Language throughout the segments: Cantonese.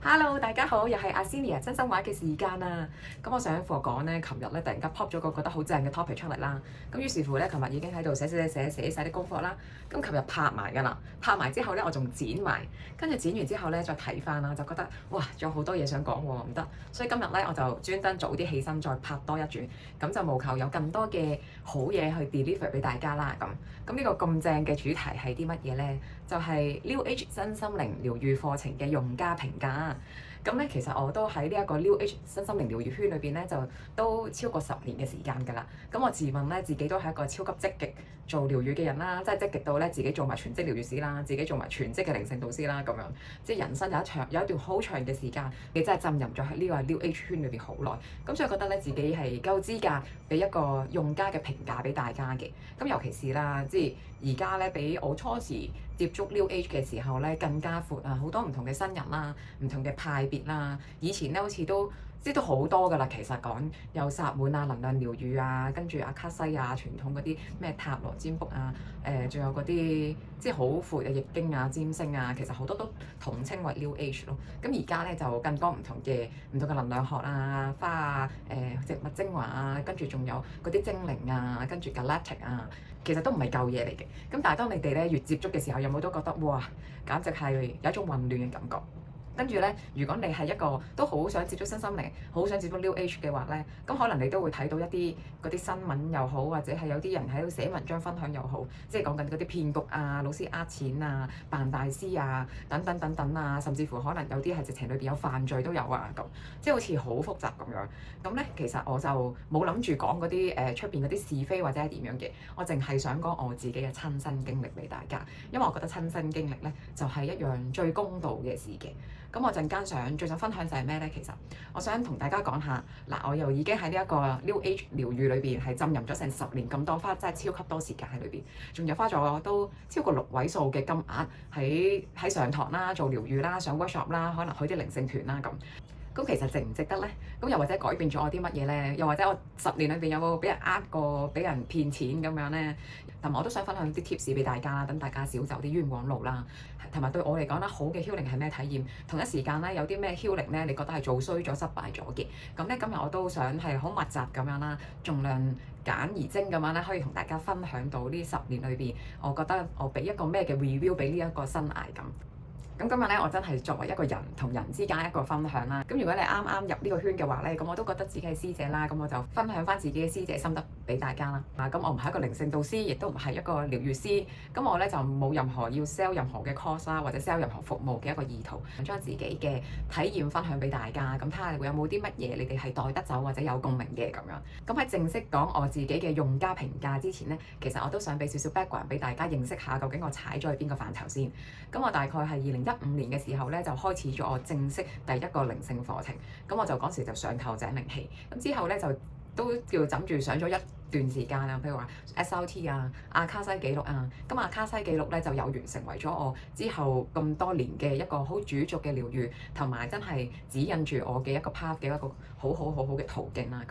Hello，大家好，又係阿 Celia 真心話嘅時間啦。咁我想課講咧，琴日咧突然間 pop 咗個覺得好正嘅 topic 出嚟啦。咁於是乎咧，琴日已經喺度寫晒啲功課啦。咁琴日拍埋㗎啦，拍埋之後咧，我仲剪埋，跟住剪完之後咧再睇翻啦，就覺得哇，仲有好多嘢想講喎，唔得。所以今日咧我就專登早啲起身再拍多一轉，咁就務求有更多嘅好嘢去 deliver 俾大家啦。咁呢個咁正嘅主題係啲乜嘢咧？就係 New Age 身心靈療愈課程嘅用家評價。咁咧，其實我都喺呢一個 New Age 身心靈療愈圈裏邊咧，就都超過10年嘅時間㗎啦。咁我自問咧，自己都係一個超級積極做療愈嘅人啦，即係積極到咧自己做埋全職療愈師啦，自己做埋全職嘅靈性導師啦，咁樣即係人生有一段好長嘅時間，你真係浸淫咗喺呢個 New Age 圈裏邊好耐。咁所以覺得咧自己係夠資格俾一個用家嘅評價俾大家嘅。咁尤其是啦，即係而家咧比我初時接觸 New Age 嘅時候咧更加闊啊，好多唔同嘅新人啦，唔同嘅派別啦。以前咧好似都好多噶啦，其實講有薩滿啊、能量療愈啊，跟住阿卡西啊、傳統嗰啲咩塔羅占卜啊，仲有嗰啲即係好闊嘅易經啊、占星啊，其實好多都統稱為 New Age 咯。咁而家咧就更多唔同嘅能量學啊、花啊、植物精華啊，跟住仲有嗰啲精靈啊，跟住 Galactic 啊。其實都唔係舊嘢嚟嘅，咁但係當你哋咧越接觸嘅時候，有冇都覺得哇，簡直係有一種混亂嘅感覺。跟住咧，如果你係一個都好想接觸身心靈、好想接觸 New Age 嘅話咧，咁可能你都會睇到一啲嗰啲新聞又好，或者係有啲人喺度寫文章分享又好，即係講緊嗰啲騙局啊、老師呃錢啊、扮大師啊等等等等啊，甚至乎可能有啲係直情裏邊有犯罪都有啊咁，即係好似好複雜咁樣。咁咧，其實我就冇諗住講嗰啲出邊嗰啲是非或者係點樣嘅，我淨係想講我自己嘅親身經歷俾大家，因為我覺得親身經歷咧就係一樣最公道嘅事嘅。咁我陣間最想分享就係咩咧？其實我想同大家講下，嗱，我又已經喺呢一個 New Age 療愈裏邊係浸淫咗成10年咁多，花真係超級多時間喺裏邊，仲有花咗都超過6位數嘅金額喺上堂啦、做療愈啦、上 workshop 啦，可能去啲靈性團啦咁。咁其實值唔值得咧？咁又或者改變咗我啲乜嘢咧？又或者我10年裏邊有冇俾人呃過、俾人騙錢咁樣咧？同埋我都想分享啲 tips 俾大家啦，等大家少走啲冤枉路啦。同埋對我嚟講啦，好嘅 healing 係咩體驗？同一時間咧，有啲咩 healing 咧，你覺得係做衰咗、失敗咗嘅？咁咧今日我都想係好密集咁樣啦，盡量簡而精咁樣咧，可以同大家分享到呢10年裏邊，我覺得我俾一個咩嘅 review 俾呢一個生涯咁。咁今日咧，我真係作為一個人同人之間一個分享啦。咁如果你啱啱入呢個圈嘅話咧，咁我都覺得自己係師姐啦，咁我就分享翻自己嘅師姐心得俾大家啦。咁我唔係一個靈性導師，亦都唔係一個療愈師。咁我咧就冇任何要 sell 任何嘅 course 啦，或者 sell 任何服務嘅一個意圖，將自己嘅體驗分享俾大家。咁睇下會有冇啲乜嘢你哋係帶得走或者有共鳴嘅咁樣。咁喺正式講我自己嘅用家評價之前咧，其實我都想俾少少 background 俾大家認識下，究竟我踩咗去邊個範疇先。咁我大概係2015年嘅時候咧，就開始咗我正式第一個靈性課程。咁我就嗰時就上頭井靈氣，咁之後咧就都叫枕住上咗一段時間啊，譬如話 SRT 啊、阿卡西記錄啊。咁阿卡西記錄咧就有緣成為咗我之後咁多年嘅一個好主軸嘅療愈，同埋真係指引住我嘅一個 path 嘅一個好嘅途徑啦。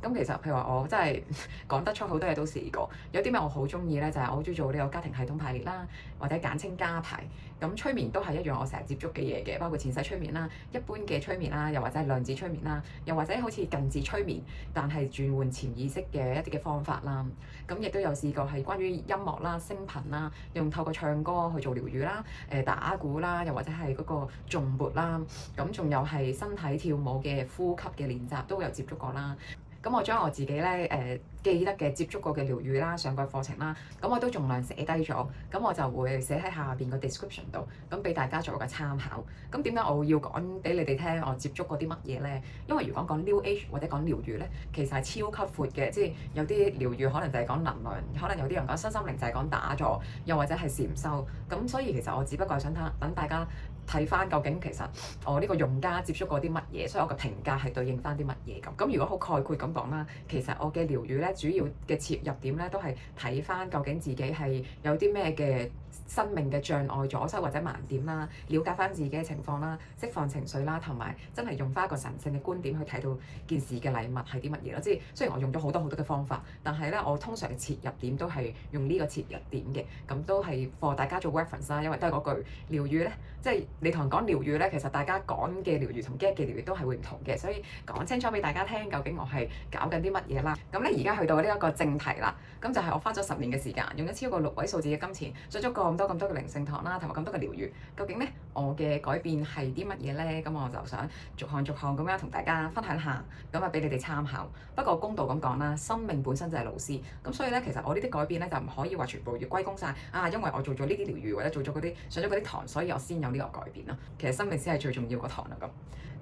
咁其實譬如話我真係講得出好多嘢都試過，有啲咩我好中意咧，就係我好中意做呢個家庭系統排列啦，或者簡稱家排。咁催眠都係一樣我成日接觸嘅嘢嘅，包括前世催眠啦、一般嘅催眠啦，又或者係量子催眠啦，又或者好似近似催眠，但係轉換潛意識嘅一啲嘅方法啦。咁亦都有試過係關於音樂啦、聲頻啦，用透過唱歌去做療愈啦、打鼓啦，又或者係嗰個頌缽啦，咁仲有係身體跳舞嘅呼吸嘅練習都有接觸過啦。咁我將我自己咧記得嘅接觸過嘅療愈啦、上過課程啦，咁我都盡量寫低咗，咁我就會寫喺下邊個 description 度，咁俾大家做個參考。咁點解我要講俾你哋聽我接觸過啲乜嘢咧？因為如果講 New Age 或者講療愈咧，其實係超級闊嘅，即係有啲療愈可能就係講能量，可能有啲人講身心靈就係講打坐，又或者係禪修。咁所以其實我只不過係想等大家睇翻究竟其實我呢個用家接觸過啲乜嘢，所以我嘅評價係對應翻啲乜嘢咁。咁如果好概括咁講啦，其實我嘅療愈咧主要嘅切入點咧都係睇翻究竟自己係有啲咩嘅生命嘅障礙、阻塞或者盲點啦，了解翻自己嘅情況啦，釋放情緒啦，同埋真係用翻一個神聖嘅觀點去睇到件事嘅禮物係啲乜嘢咯。即係雖然我用咗好多嘅方法，但係咧我通常嘅切入點都係用呢個切入點嘅，咁都係 for 大家做 reference 啦。因為都係嗰句療愈咧，即係你同人講療愈咧，其實大家講嘅療愈同 get 嘅療愈都係會唔同嘅，所以講清楚俾大家聽，究竟我係搞緊啲乜嘢啦。咁咧而家去到呢一個正題啦，咁就係我花咗10年嘅時間，用咗超過6位數字嘅金錢，上咗咁多嘅靈性堂啦，同埋咁多嘅療愈。究竟咧我嘅改變係啲乜嘢咧？咁我就想逐項咁樣同大家分享下，咁啊俾你哋參考。不過公道咁講啦，生命本身就係老師，咁所以咧其實我呢啲改變咧就唔可以話全部要歸功晒啊，因為我做咗呢啲療愈或者做咗嗰啲上咗嗰啲堂，所以我先有呢個改變咯。其實生命先係最重要個堂啦咁。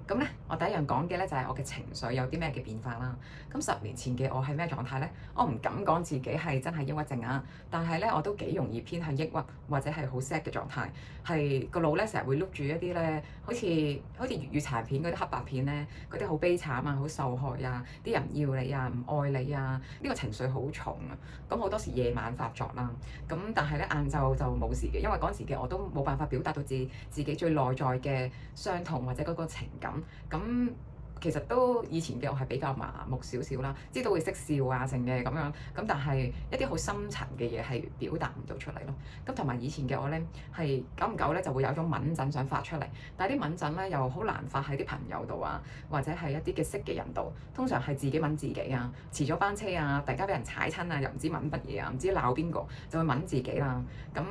咁咧，我第一樣講嘅咧就係我嘅情緒有啲咩嘅變化啦。咁10年前嘅我係咩狀態咧？我唔敢講自己係真係抑鬱症啊，但係咧我都幾容易偏向抑鬱或者係好 sad 嘅狀態，係個腦咧成日會碌住一啲咧，好似粵語殘片嗰啲黑白片咧，嗰啲好悲慘啊、好受害啊、啲人唔要你啊、唔愛你啊，呢個情緒好重啊。咁好多時夜晚發作啦，咁但係咧晏晝就冇事嘅，因為嗰陣時嘅我都冇辦法表達到自己最內在嘅傷痛或者嗰個情感。咁其實都以前嘅我係比較麻木少少啦，知道會識笑啊成嘅咁樣，咁但係一啲好深層嘅嘢係表達唔到出嚟咯。咁同埋以前嘅我咧係久唔久咧就會有種敏陣想發出嚟，但係啲敏陣咧又好難發喺啲朋友度啊，或者係一啲嘅識嘅人度，通常係自己敏自己啊，遲咗班車啊，突然間俾人踩親啊，又唔知敏乜嘢啊，唔知鬧邊個就會敏自己啦。咁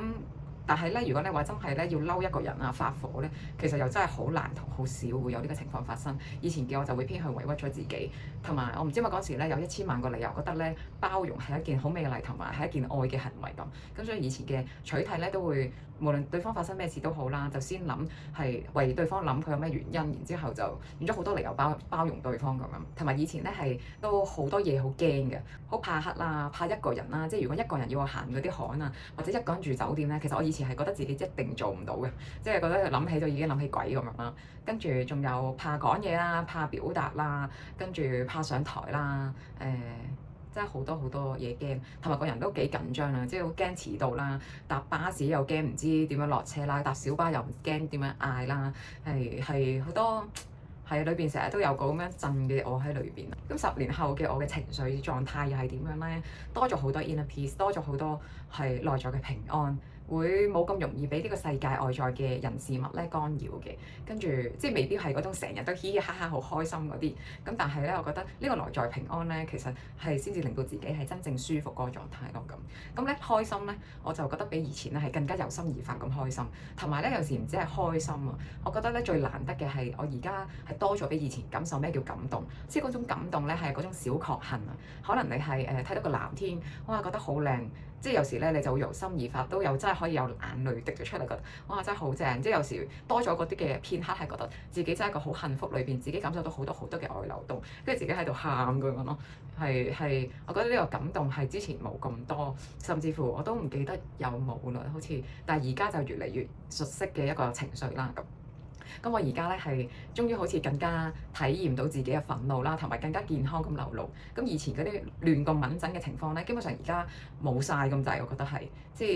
但係咧，如果你話真係咧要嬲一個人啊發火咧，其實又真係好難同好少會有呢個情況發生。以前嘅我就會偏向委屈咗自己，同埋我唔知點解嗰時咧有1000萬個理由覺得咧包容係一件好美麗同埋係一件愛嘅行為咁。咁所以以前嘅取締咧都會無論對方發生咩事都好啦，就先諗係為對方諗佢有咩原因，然之後就用咗好多理由包容對方咁樣。同埋以前咧係都好多嘢好驚嘅，好怕黑啦，怕一個人啦。即係如果一個人要我行嗰啲巷啊，或者一個人住酒店咧，其實我以前係覺得自己一定做唔到嘅，即係覺得諗起就已經諗起鬼咁樣啦。跟住仲有怕講嘢啦，怕表達啦，跟住怕上台啦，真係好多嘢驚，同埋個人都幾緊張啦，即係好驚遲到啦，搭巴士又驚唔知點樣落車啦，搭小巴又唔驚點樣嗌啦，係好多。係裏邊成日都有個咁樣震嘅我喺裏邊。咁10年後嘅我嘅情緒狀態又係點樣咧？多咗好多 inner peace，多咗好多係內在嘅平安，會冇咁容易俾呢個世界外在嘅人事物咧干擾嘅。跟住即係未必係嗰種成日都嘻嘻哈哈好開心嗰啲。咁但係咧，我覺得呢個內在平安咧，其實係先至令到自己係真正舒服嗰個狀態咯。咁咧開心咧，我就覺得比以前咧係更加由心而發咁開心。同埋咧有時唔止係開心啊，我覺得咧最難得嘅係我而家係多咗比以前感受咩叫感動。即係嗰種感動咧係嗰種小確幸啊。可能你係睇到個藍天，哇覺得好靚。即係有時咧，你就會由心而發，都有真係可以有眼淚滴咗出嚟，覺得哇真係好正！即係有時多咗嗰啲嘅片刻，係覺得自己真係一個好幸福裏邊，自己感受到好多嘅愛流動，跟住自己喺度喊咁樣咯。係，我覺得呢個感動係之前冇咁多，甚至乎我都唔記得有冇啦，好似，但係而家就越嚟越熟悉嘅一個情緒啦咁。咁我而家咧係終於好似更加體驗到自己嘅憤怒啦，同埋更加健康咁流露。咁以前嗰啲亂咁敏感嘅情況咧，基本上而家冇晒咁滯，我覺得係即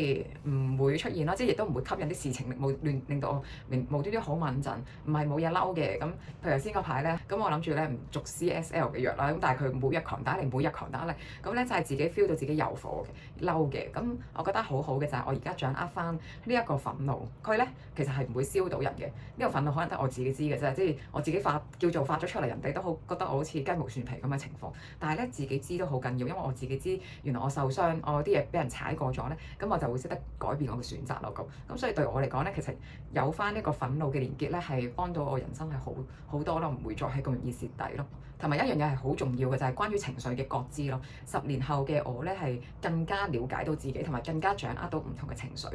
係唔會出現啦，即係亦都唔會吸引啲事情令到我無端端好敏感，唔係冇嘢嬲嘅。咁譬如頭先嗰排咧，咁我諗住咧唔續 CSL 嘅藥啦，咁但係佢每日狂打嚟，咁咧就係自己 feel 到自己有火嘅嬲嘅。咁我覺得好好嘅就係我而家掌握翻呢一個憤怒，佢咧其實係唔會燒到人嘅。呢個憤怒可能得我自己知嘅啫，即係我自己叫做發咗出嚟，人哋都好覺得我好似雞毛蒜皮咁嘅情況。但係咧自己知都好緊要，因為我自己知原來我受傷，我啲嘢俾人踩過咗咧，咁我就會識得改變我嘅選擇咯。咁所以對我嚟講咧，其實有翻呢個憤怒嘅連結咧，係幫到我人生係好多咯，唔會再係咁容易蝕底咯。同埋一樣嘢係好重要嘅就係關於情緒嘅覺知咯。10年後嘅我咧係更加了解到自己，同埋更加掌握到唔同嘅情緒，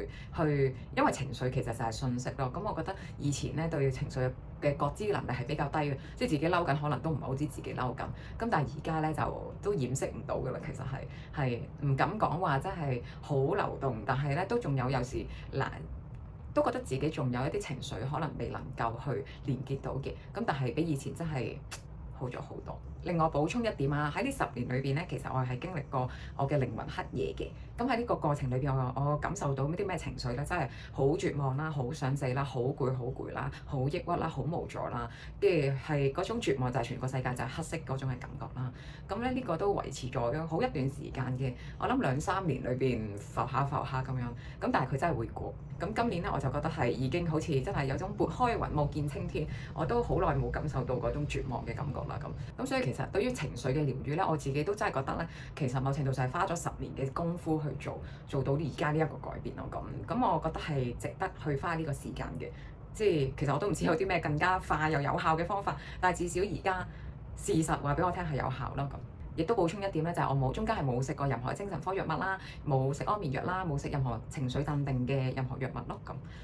因為情緒其實就係信息咯。咁我覺得以前咧對情緒嘅覺知能力係比較低嘅，即係自己嬲緊可能都唔係好知自己嬲緊。咁但係而家咧就都掩飾唔到㗎啦。其實係唔敢講話真係好流動，但係咧都仲有時難，都覺得自己仲有一啲情緒可能未能夠去連結到嘅。咁但係比以前真係好咗好多。另外補充一點啊，喺呢10年裏邊咧，其實我係經歷過我嘅靈魂黑夜嘅。咁喺呢個過程裏邊，我感受到啲咩情緒咧？真係好絕望啦，好想死啦，好攰啦，好抑鬱啦，好無助啦。跟住係嗰種絕望就係全個世界就係黑色嗰種嘅感覺啦。咁咧呢個都維持咗好一段時間嘅，我諗2-3年裏邊浮下咁樣。咁但係佢真係會過。咁今年咧我就覺得係已經好似真係有種撥開雲霧見青天，我都好耐冇感受到嗰種絕望嘅感覺啦。咁所以其實對於情緒嘅療愈咧，我自己都真係覺得咧，其實某程度上係花咗10年嘅功夫去做到而家呢一個改變咯。咁我覺得係值得去花呢個時間嘅。即係其實我都唔知有啲咩更加快又有效嘅方法，但係至少而家事實話俾我聽係有效咯。咁亦都補充一點咧，就係我中間係冇食過任何精神科藥物啦，冇食安眠藥啦，冇食任何情緒鎮定嘅任何藥物咯。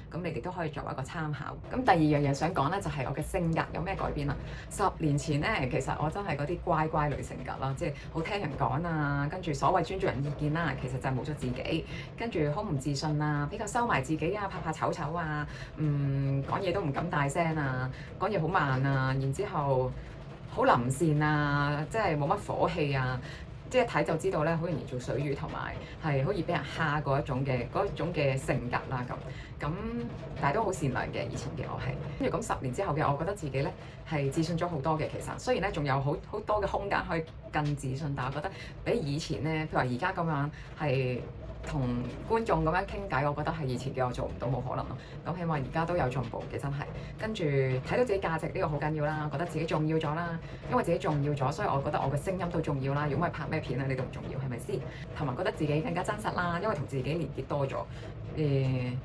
咁你哋都可以作為一個參考。咁第二樣嘢想講咧，就係我嘅性格有咩改變啦。10年前咧，其實我真係嗰啲乖乖女性格啦，即係好聽人講啊，跟住所謂尊重人意見啦，其實就係冇咗自己，跟住好唔自信啊，比較收埋自己啊，怕醜啊，講嘢都唔敢大聲啊，講嘢好慢啊，然之後好臨線啊，即係冇乜火氣啊，即係一睇就知道咧，好容易做水魚，同埋係好易俾人蝦嗰一種嘅性格啦。咁但係都好善良嘅，以前嘅我係。跟住咁10年之後嘅我覺得自己咧係自信咗好多嘅。其實雖然咧仲有好多嘅空間可以更自信，但係我覺得比以前咧，譬如話而家咁樣係同觀眾咁樣傾偈，我覺得係以前嘅我做唔到，冇可能咯。咁希望而家都有進步嘅，真係。跟住睇到自己價值呢個好緊要啦，覺得自己重要咗啦。因為自己重要咗，所以我覺得我嘅聲音都重要啦。如果唔係拍咩片啊，你都唔重要，係咪先？同埋覺得自己更加真實啦，因為同自己連結多咗，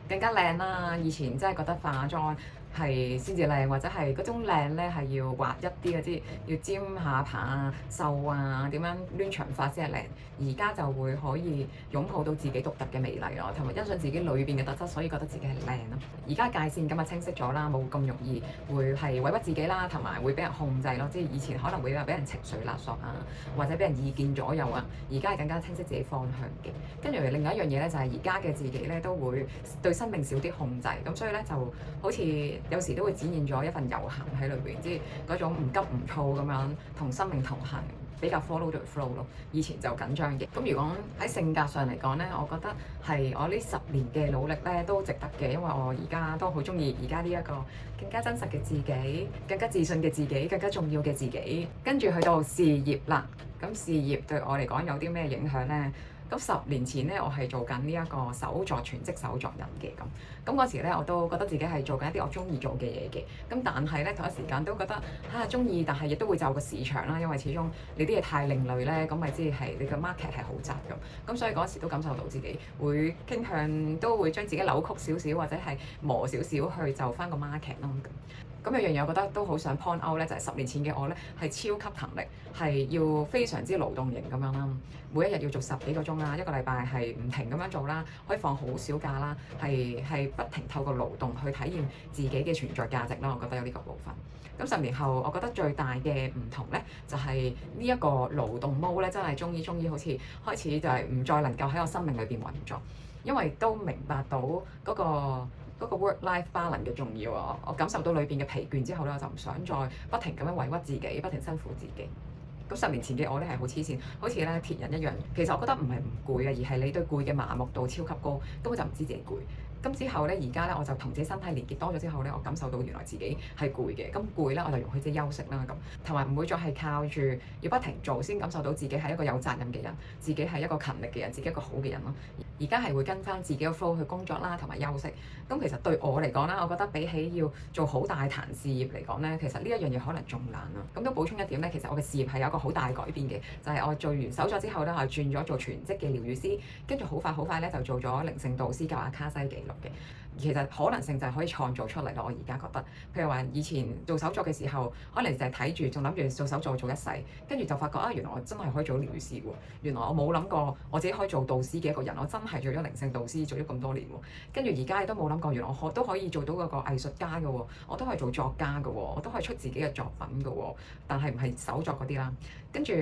更加靚啦。以前真係覺得化妝係先至靚，或者係嗰種靚咧係要滑一啲嘅，即要尖下巴啊、瘦啊，點樣攣長髮先係靚。而家就會可以擁抱到自己獨特嘅美麗咯，同埋欣賞自己裏邊嘅特質，所以覺得自己係靚咯。而家界線咁啊清晰咗啦，冇咁容易會係委屈自己啦，同埋會俾人控制咯。即係以前可能會話俾人情緒勒索啊，或者俾人意見左右啊，而家係更加清晰自己方向嘅。跟住另外一樣嘢咧，就係而家嘅自己咧都會對生命少啲控制，咁所以咧就好似有時都會展現咗一份悠閒喺裏邊，即係嗰種唔急唔躁咁樣同生命同行。比較 follow the flow 咯，以前就緊張嘅。咁如果喺性格上嚟講咧，我覺得係我呢10年嘅努力咧都值得嘅，因為我而家都好中意而家呢一個更加真實嘅自己，更加自信嘅自己，更加重要嘅自己。跟住去到事業啦，咁事業對我嚟講有啲咩影響咧？咁10年前咧，我係做緊呢一個手作全職手作人嘅咁嗰時咧，我都覺得自己係做緊一啲我中意做嘅嘢嘅。咁但係咧同一時間都覺得中意，但係亦都會就個市場啦，因為始終你啲嘢太另類咧，咁咪即係你個 market 係好窄咁。咁所以嗰時都感受到自己會傾向都會將自己扭曲少少，或者係磨少少去就翻個 market 咯。咁有樣嘢我覺得都好想 point out 咧，就係10年前嘅我咧係超級勤力，係要非常之勞動型咁樣啦。每一日要做10幾個鐘啦，一個禮拜係唔停咁樣做啦，可以放好少假啦，係不停透過勞動去體驗自己嘅存在價值啦。我覺得有呢個部分。咁10年後，我覺得最大嘅唔同咧，就係呢一個勞動毛咧，真係終於好似開始就係唔再能夠喺我生命裏邊運作，因為都明白到嗰個 work-life balance 嘅重要啊！我感受到裏邊嘅疲倦之後咧，我就唔想再不停咁樣委屈自己，不停辛苦自己。咁10年前嘅我咧係好黐線，好似咧鐵人一樣。其實我覺得唔係唔攰啊，而係你對攰嘅麻木度超級高，根本就唔知自己攰。咁之後咧，而家咧我就同自己身體連結多咗之後咧，我感受到原來自己係攰嘅。咁攰咧，我就容許自己休息啦，咁同埋唔會再係靠住要不停做先感受到自己係一個有責任嘅人，自己係一個勤力嘅人，自己一個好嘅人咯。而家係會跟翻自己嘅 flow 去工作啦，同埋休息。咁其實對我嚟講啦，我覺得比起要做好大壇事業嚟講咧，其實呢一樣嘢可能仲難啊。咁都補充一點咧，其實我嘅事業係有一個好大改變嘅，就係我做完手作之後咧，我轉咗做全職嘅療癒師，跟住好快咧就做咗靈性導師教阿卡西記錄嘅。其實可能性就係可以創造出嚟咯。我而家覺得，譬如話以前做手作嘅時候，可能就係睇住，仲諗住做手作做一世，跟住就發覺原來我真係可以做療癒師喎。原來我冇諗過我自己可以做導師嘅一個人，我真係做咗靈性導師，做咗咁多年喎。跟住而家亦都冇諗過，原來我都可以做到嗰個藝術家嘅喎，我都可以做作家嘅喎，我都可以出自己嘅作品嘅喎。但係唔係手作嗰啲啦。跟住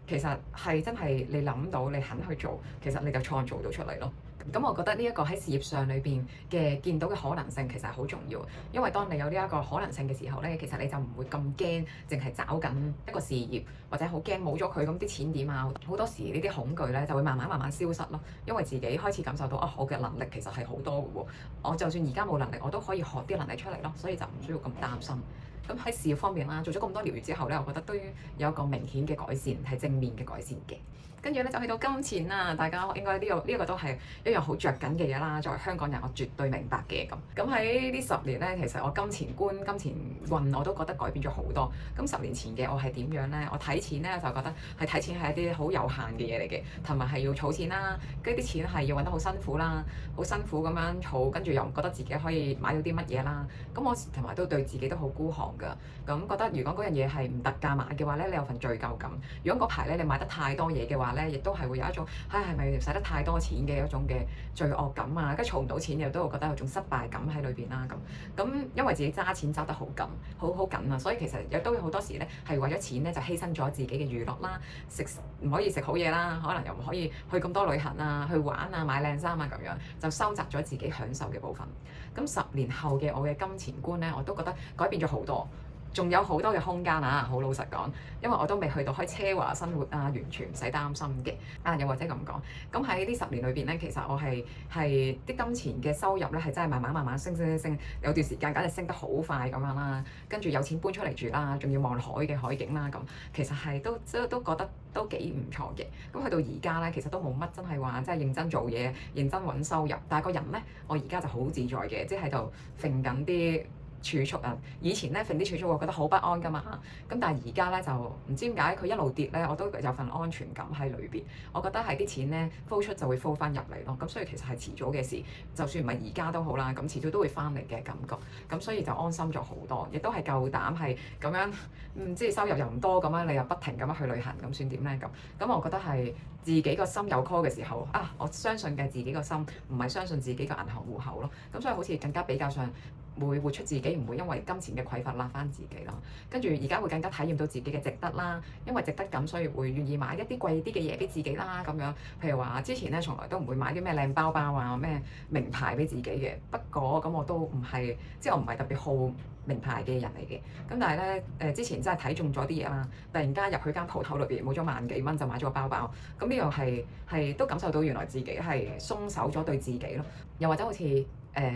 其實係真係你諗到，你肯去做，其實你就創造到出嚟咯。咁我覺得呢一個喺事業上裏邊嘅見到嘅可能性其實係好重要，因為當你有呢一個可能性嘅時候咧，其實你就唔會咁驚，淨係找緊一個事業，或者好驚冇咗佢咁啲錢點啊。好多時呢啲恐懼咧就會慢慢消失咯，因為自己開始感受到我嘅能力其實係好多嘅喎，我就算而家冇能力，我都可以學啲能力出嚟咯，所以就唔需要咁擔心。咁喺事業方面啦，做咗咁多療愈之後咧，我覺得都有一個明顯嘅改善，係正面嘅改善嘅。跟住咧就去到金錢啦，大家應該呢個都係一樣好着緊嘅嘢啦。作為香港人，我絕對明白嘅咁。咁喺呢10年咧，其實我金錢觀、金錢運我都覺得改變咗好多。咁10年前嘅我係點樣咧？我睇錢咧就覺得係睇錢係一啲好有限嘅嘢嚟嘅，同埋係要儲錢啦。跟住啲錢係要揾得好辛苦啦，好辛苦咁樣儲，跟住又唔覺得自己可以買到啲乜嘢啦。咁我同埋都對自己都好孤寒㗎。咁覺得如果嗰樣嘢係唔特價買嘅話咧，你有份罪疚感。如果嗰排咧你買得太多嘢嘅話咧，亦都係會有一種係咪使得太多錢嘅一種嘅罪惡感啊，跟住儲唔到錢又都會覺得有種失敗感喺裏邊啦咁。因為自己揸錢揸得好緊，好緊啊，所以其實亦都有好多時咧係為咗錢咧就犧牲咗自己嘅娛樂啦，唔可以食好嘢啦，可能又唔可以去咁多旅行啊，去玩啊，買靚衫啊咁樣，就收窄咗自己享受嘅部分。咁10年後嘅我嘅金錢觀咧，我都覺得改變咗好多。仲有好多嘅空間啊！好老實講，因為我都未去到開奢華生活啊，完全唔使擔心嘅啊。又或者咁講，咁喺呢10年裏邊咧，其實我係啲金錢嘅收入咧，係真係慢慢升，有段時間簡直升得好快咁樣啦。跟住有錢搬出嚟住啦，仲要望海嘅海景啦，咁其實係都覺得都幾唔錯嘅。咁去到而家咧，其實都冇乜真係話真係認真做嘢、認真揾收入，但係個人咧，我而家就好自在嘅，即係喺度揈緊啲儲蓄啊！以前咧揈啲儲蓄，我覺得好不安噶嘛。咁但係而家咧就唔知點解佢一路跌咧，我都有份安全感喺裏邊。我覺得係啲錢咧 flow 出就會 flow 翻入嚟咯。咁所以其實係遲早嘅事，就算唔係而家都好啦。咁遲早都會翻嚟嘅感覺。咁所以就安心咗好多，亦都係夠膽係咁樣。即係收入又唔多咁樣，你又不停咁樣去旅行，咁算點咧？咁我覺得係自己個心有 call 嘅時候啊，我相信嘅自己個心，唔係相信自己個銀行戶口咯。咁所以好似更加比較上會活出自己，唔會因為金錢嘅匱乏拉翻自己咯。跟住而家會更加體驗到自己嘅值得啦，因為值得咁，所以會願意買一啲貴啲嘅嘢俾自己啦。咁樣譬如話之前咧，從來都唔會買啲咩靚包包啊、咩名牌俾自己嘅。不過咁我都唔係，即係我唔係特別好名牌嘅人嚟嘅。咁但係咧之前真係睇中咗啲嘢啦，突然間入去間鋪頭裏邊冇咗萬幾蚊就買咗個包包。咁呢樣係都感受到原來自己係鬆手咗對自己咯。又或者好似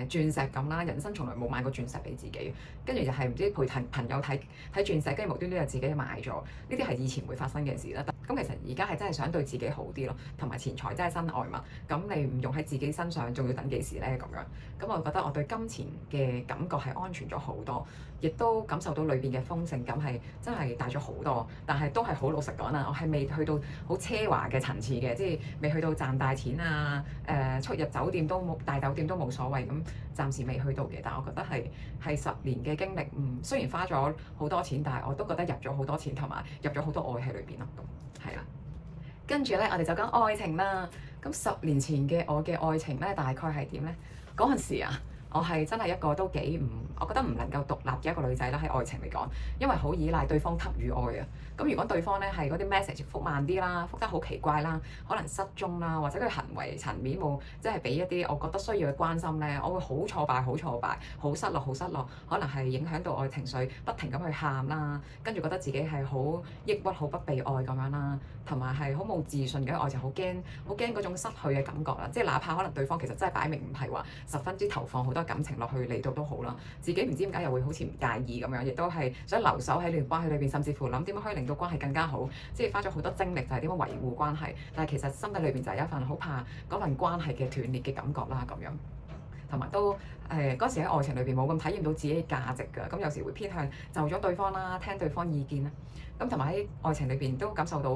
鑽石咁啦，人生從來冇買過鑽石俾自己，跟住就係唔知陪朋友睇鑽石，跟住無端端又自己買咗，呢啲係以前會發生嘅事啦。咁其實而家係真係想對自己好啲咯，同埋錢財真係身外物，咁你唔用喺自己身上，仲要等幾時咧？咁樣，咁我覺得我對金錢嘅感覺係安全咗好多，亦都感受到裏邊嘅豐盛感係真係大咗好多。但係都係好老實講啦，我係未去到好奢華嘅層次嘅，即係未去到賺大錢啊，出入酒店都冇，大酒店都冇所謂。咁暫時未去到嘅，但係我覺得係10年嘅經歷，雖然花咗好多錢，但係我都覺得入咗好多錢，同埋入咗好多愛喺裏邊咯。咁係啦，跟住咧，我哋就講愛情啦。咁10年前嘅我嘅愛情咧，大概係點咧？嗰陣時啊，我係真係一個都幾我覺得唔能夠獨立嘅一個女仔啦，喺愛情嚟講，因為好依賴對方給予愛啊。咁如果對方咧係嗰啲 message 覆慢啲啦，覆得好奇怪啦，可能失蹤啦，或者佢行為層面冇即係俾一啲我覺得需要嘅關心咧，我會好挫敗，好失落，可能係影響到我嘅情緒，不停咁去喊啦，跟住覺得自己係好抑鬱、好不被愛咁樣啦，同埋係好冇自信嘅愛情，好驚嗰種失去嘅感覺啦。即係哪怕可能對方其實真係擺明唔係話十分之投放好多感情落去嚟到都好啦，自己唔知點解又會好似唔介意咁樣，亦都係想留守喺呢段關係裏邊，甚至乎諗點樣可以令到關係更加好，即係花咗好多精力就係點樣維護關係，但係其實心底裏邊就係一份好怕嗰份關係嘅斷裂嘅感覺啦咁樣。同埋都嗰時喺愛情裏邊冇咁體驗到自己嘅價值㗎，咁有時會偏向就咗對方啦，聽對方意見啦，咁同埋喺愛情裏邊都感受到，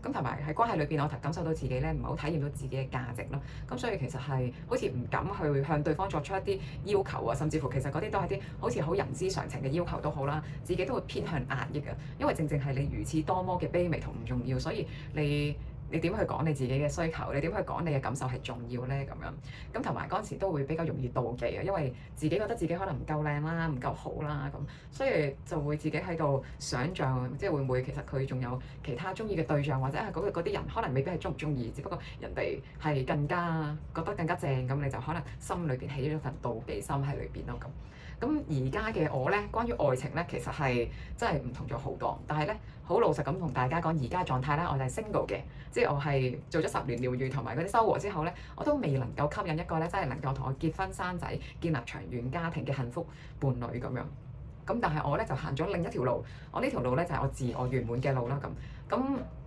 咁同埋喺關係裏邊我感受到自己咧唔係好體驗到自己嘅價值咯，咁所以其實係好似唔敢去向對方作出一啲要求啊，甚至乎其實嗰啲都係啲好似好人之常情嘅要求都好啦，自己都會偏向壓抑嘅，因為正係你如此多麼嘅卑微同唔重要，所以你你點去講你自己嘅需求？你點去講你嘅感受係重要咧？咁樣咁同埋嗰陣時都會比較容易妒忌啊，因為自己覺得自己可能唔夠靚啦，唔夠好啦咁，所以就會自己喺度想像，即係會唔會其實佢仲有其他中意嘅對象，或者係嗰啲人可能未必係中唔中意，只不過人哋係更加覺得更加正咁，你就可能心裏邊起咗份妒忌心喺裏邊咯咁。咁而家嘅我咧，關於愛情咧，其實係真係唔同咗好多。但係咧，好老實咁同大家講，而家狀態咧，我就係 single 嘅，即係我係做咗10年療愈同埋嗰啲收穫之後咧，我都未能夠吸引一個咧，真係能夠同我結婚生仔、建立長遠家庭嘅幸福伴侶咁樣。咁但係我咧就行咗另一條路，我呢條路咧就係我自我圓滿嘅路啦咁。咁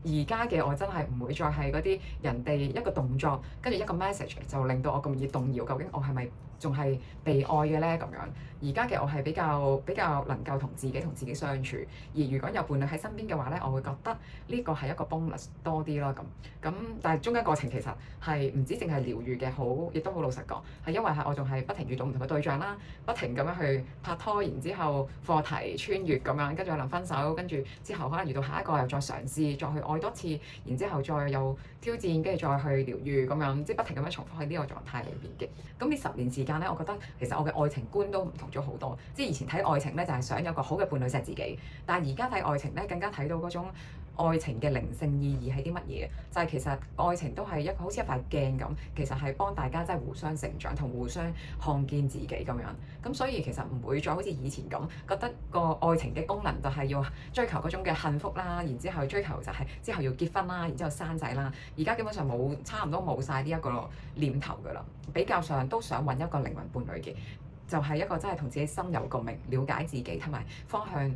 而家嘅我真係唔會再係嗰啲人哋一個動作，跟住一個 message 就令到我咁易動搖，究竟我係咪仲係被愛嘅咧咁樣？而家嘅我係比較能夠同自己相處，而如果有伴侶喺身邊嘅話咧，我會覺得呢個係一個 bonus 多啲咯咁。但係中間過程其實係唔止淨係療愈嘅好，亦都好老實講，係因為係我仲係不停遇到唔同嘅對象啦，不停咁樣去拍拖，然之後課題穿越咁樣，跟住可能分手，跟住之後可能遇到下一個又再嘗試，再去愛多次，然之後再有挑戰，跟住再去療愈咁樣，即係不停咁樣重複喺呢個狀態裏邊嘅。咁呢10年時間咧，我覺得其實我嘅愛情觀都唔同咗好多。即係以前睇愛情咧，就係想有個好嘅伴侶錫自己，但係而家睇愛情咧，更加睇到嗰種愛情嘅靈性意義係啲乜嘢？就係其實愛情都係一個好似一塊鏡咁，其實係幫大家真係互相成長同互相看見自己咁樣。咁所以其實唔會再好似以前咁覺得個愛情嘅功能就係要追求嗰種嘅幸福啦，然之後追求就係之後要結婚啦，然之後生仔啦。而家基本上差唔多冇晒呢一個念頭㗎啦，比較上都想揾一個靈魂伴侶嘅。就係一個真係同自己心有共鳴、了解自己同埋方向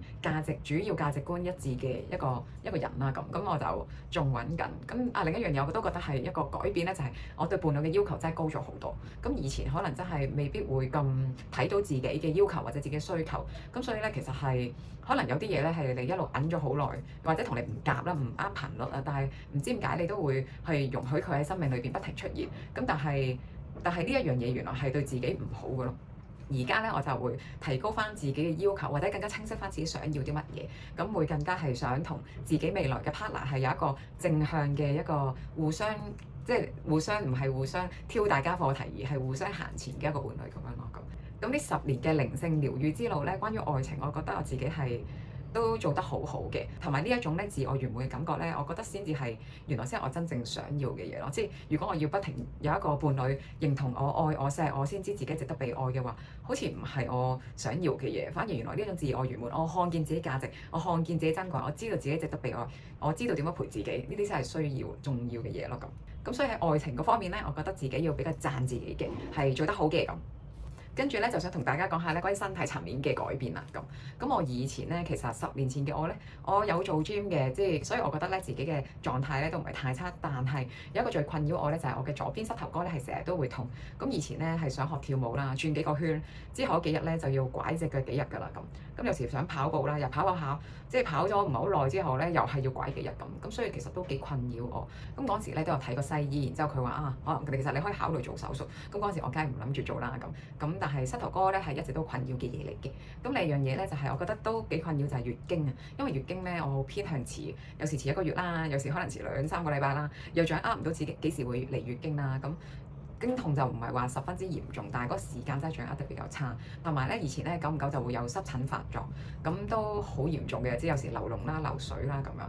主要價值觀一致嘅一個人啦咁。咁我就仲揾緊。咁另一樣嘢我都覺得係一個改變咧，就係我對伴侶嘅要求真係高咗好多。咁以前可能真係未必會咁睇到自己嘅要求或者自己嘅需求。咁所以咧，其實係可能有啲嘢咧係你一路忍咗好耐，或者同你唔夾啦、唔啱頻率啊，但係唔知點解你都會係容許佢喺生命裏邊不停出現。咁但係呢一樣嘢原來係對自己唔好嘅咯。而家咧我就會提高翻自己嘅要求，或者更加清晰翻自己想要啲乜嘢，咁會更加係想同自己未來嘅 partner 係有一個正向嘅一個互相，即係互相唔係互相挑大家課題，而係互相行前嘅一個伴侶咁樣咯。咁呢10年嘅靈性療愈之路咧，關於愛情，我覺得我自己係都做得好好嘅，同埋呢一種咧自我圓滿嘅感覺咧，我覺得先至係原來先係我真正想要嘅嘢咯。即係如果我要不停有一個伴侶認同我、愛我、錫我，先知自己值得被愛嘅話，好似唔係我想要嘅嘢。反而原來呢種自我圓滿，我看見自己價值，我看見自己珍貴，我知道自己值得被愛，我知道點樣陪自己，呢啲先係需要重要嘅嘢咯。咁所以喺愛情嗰方面咧，我覺得自己要比較讚自己嘅，係做得好嘅咁。跟住咧，就想同大家講下咧關於身體層面嘅改變啦。咁我以前咧，其實10年前嘅我咧，我有做 gym 嘅，即係所以我覺得咧自己嘅狀態咧都唔係太差。但係有一個最困擾我咧，就係我嘅左邊膝頭哥咧係成日都會痛。咁以前咧係想學跳舞啦，轉幾個圈之後嗰幾日咧就要拐隻腳幾日㗎啦咁。有時想跑步啦，又跑下，即係跑咗唔係好耐之後咧，又係要拐幾日咁。咁所以其實都幾困擾我。咁嗰時咧都有睇過西醫，然之後佢話可能其實你可以考慮做手術。咁嗰時我梗係唔諗住做啦咁。但係膝頭哥咧係一直都困擾嘅嘢嚟嘅。咁另一樣嘢咧就係我覺得都幾困擾就係月經啊。因為月經咧我偏向遲，有時遲1個月啦，有時可能遲2-3個禮拜啦，又掌握唔到自己幾時會嚟月經啦咁。經痛就唔係話十分之嚴重，但係嗰個時間真係掌握得比較差。同埋咧，以前咧久唔久就會有濕疹發作，咁都好嚴重嘅，即係有時流膿啦、流水啦咁樣。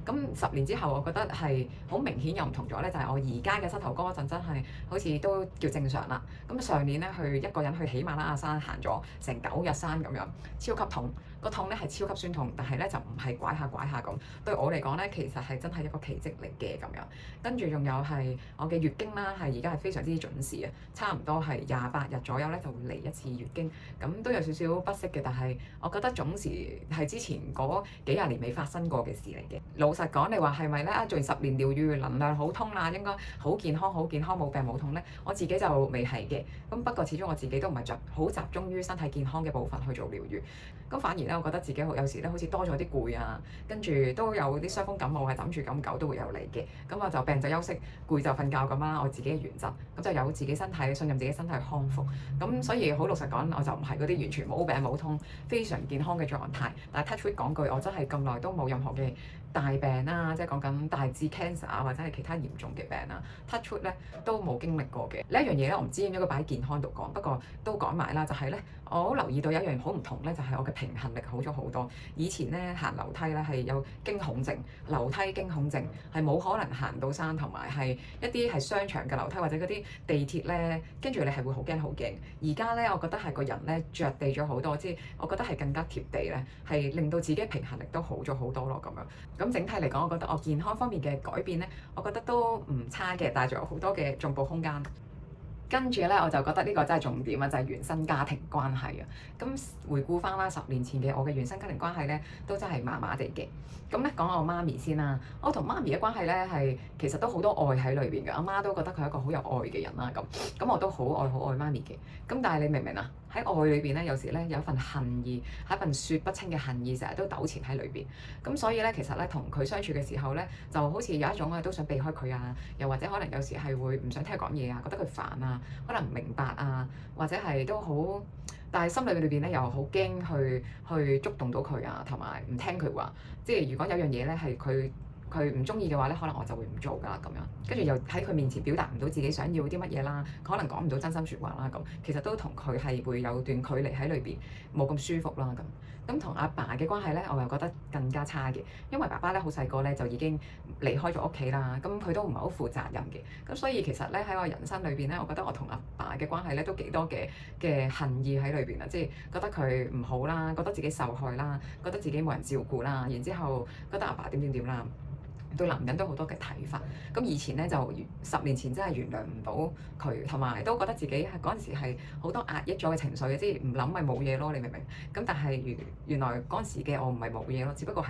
咁10年之後，我覺得係好明顯又唔同咗咧，就係我而家嘅膝頭哥嗰陣真係好似都叫正常啦。咁上年咧去一個人去喜馬拉雅山行咗成9日山咁樣，超級痛，個痛咧係超級酸痛，但係咧就唔係拐下咁。對我嚟講咧，其實係真係一個奇蹟嚟嘅咁樣。跟住仲有係我嘅月經啦，係而家係非常之準時啊，差唔多係28日左右咧就會嚟一次月經，咁都有少少不適嘅，但係我覺得總時係之前嗰幾廿年未發生過嘅事嚟嘅。老實講，你話係咪咧？做完10年療愈，能量好通啦，應該好健康，冇病冇痛咧？我自己就未係嘅。咁不過始終我自己都唔係好集中於身體健康嘅部分去做療愈。咁反而咧，咧，我覺得自己有時咧好似多咗啲攰啊，跟住都有啲傷風感冒係枕住咁久都會有嚟嘅。咁我就病就休息，攰就瞓覺咁啦。我自己嘅原則，咁就有自己身體，信任自己身體去康復。咁所以好老實講，我就唔係嗰啲完全冇病冇痛、非常健康嘅狀態。但係 touch wood 講句，我真係咁耐都冇任何嘅大病啦，即係講緊大致 cancer 啊，或者係其他嚴重嘅病啊，touch wood 咧都冇經歷過嘅。呢一樣嘢咧，我唔知應該擺喺健康度講，不過都講埋啦，就係咧，我好留意到有一樣好唔同咧，就係我嘅平衡力好咗好多。以前咧行樓梯咧係有驚恐症，樓梯驚恐症係冇可能行到山，同埋係一啲係商場嘅樓梯或者嗰啲地鐵咧，跟住你係會好驚好驚。而家咧，我覺得係個人咧着地咗好多，即係我覺得係更加貼地咧，係令到自己平衡力都好咗好多咯咁樣。咁整體嚟講，我覺得我健康方面嘅改變咧，我覺得都唔差嘅，但係仲有好多嘅進步空間。跟住咧，我就覺得呢個真係重點啊，就係原生家庭關係啊。咁回顧翻啦，10年前嘅我嘅原生家庭關係咧，都真係麻麻地嘅。咁咧講我媽咪先啦，我同媽咪嘅關係咧係其實都好多愛喺裏邊嘅。阿媽都覺得佢係一個好有愛嘅人啦。咁我都好愛媽咪嘅。咁但係你明唔明啊？喺愛裏邊咧，有時咧有一份恨意，係一份説不清嘅恨意，成日都糾纏喺裏邊。咁所以咧，其實咧同佢相處嘅時候咧，就好似有一種都想避開佢啊，又或者可能有時係會唔想聽佢講嘢啊，覺得佢煩啊，可能唔明白啊，或者係都好，但係心裏邊咧又好驚去觸動到佢啊，同埋唔聽佢話。即係如果有樣嘢咧係佢唔中意嘅話咧，可能我就會唔做㗎啦咁樣。跟住又喺佢面前表達唔到自己想要啲乜嘢啦，可能講唔到真心説話啦咁。其實都同佢係會有段距離喺裏邊，冇咁舒服啦咁。咁同阿爸嘅關係咧，我又覺得更加差嘅，因為爸爸咧好細個咧就已經離開咗屋企啦，咁佢都唔係好負責任嘅。咁所以其實咧喺我人生裏邊咧，我覺得我同阿爸嘅關係咧都幾多嘅恨意喺裏邊啊，即係覺得佢唔好啦，覺得自己受害啦，覺得自己冇人照顧啦，然之後覺得阿爸點點點啦。對男人都好多嘅睇法，咁以前咧就10年前真係原諒唔到佢，同埋都覺得自己係嗰陣時係好多壓抑咗嘅情緒嘅，即係唔諗咪冇嘢咯，你明唔明？咁但係原來嗰陣時嘅我唔係冇嘢咯，只不過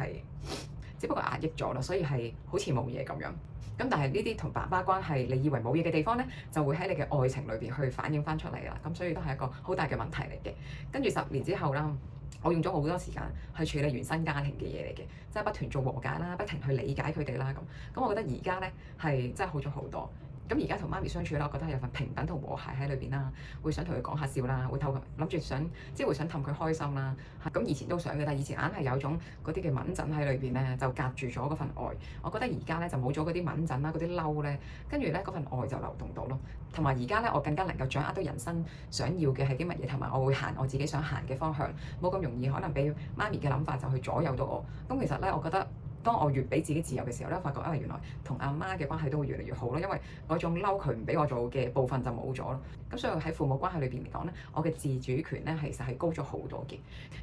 壓抑咗咯，所以係好似冇嘢咁樣。咁但係呢啲同爸爸關係，你以為冇嘢嘅地方咧，就會喺你嘅愛情裏邊去反映翻出嚟啦。咁所以都係一個好大嘅問題嚟嘅。跟住10年之後啦。我用咗好多時間去處理原生家庭嘅嘢嚟嘅，即係不斷做和解啦，不停去理解佢哋啦咁。我覺得而家咧係真係好咗好多。咁而家同媽咪相處啦，我覺得有份平等同和諧喺裏邊啦，會想同佢講下笑啦，會諗住想即係會想氹佢開心啦。咁以前都想嘅，但係以前硬係有種嗰啲嘅敏陣喺裏邊咧，就隔住咗嗰份愛。我覺得而家咧就冇咗嗰啲敏陣啦，嗰啲嬲咧，跟住咧嗰份愛就流動到咯。同埋而家咧，我更加能夠掌握到人生想要嘅係啲乜嘢，同埋我會行我自己想行嘅方向，冇咁容易可能俾媽咪嘅諗法就去左右到我。咁其實咧，我覺得。當我越俾自己自由嘅時候咧，發覺原來同阿媽嘅關係都會越嚟越好咯，因為嗰種嬲佢唔俾我做嘅部分就冇咗咯。咁所以喺父母關係裏邊嚟講咧，我嘅自主權咧其實係高咗好多嘅。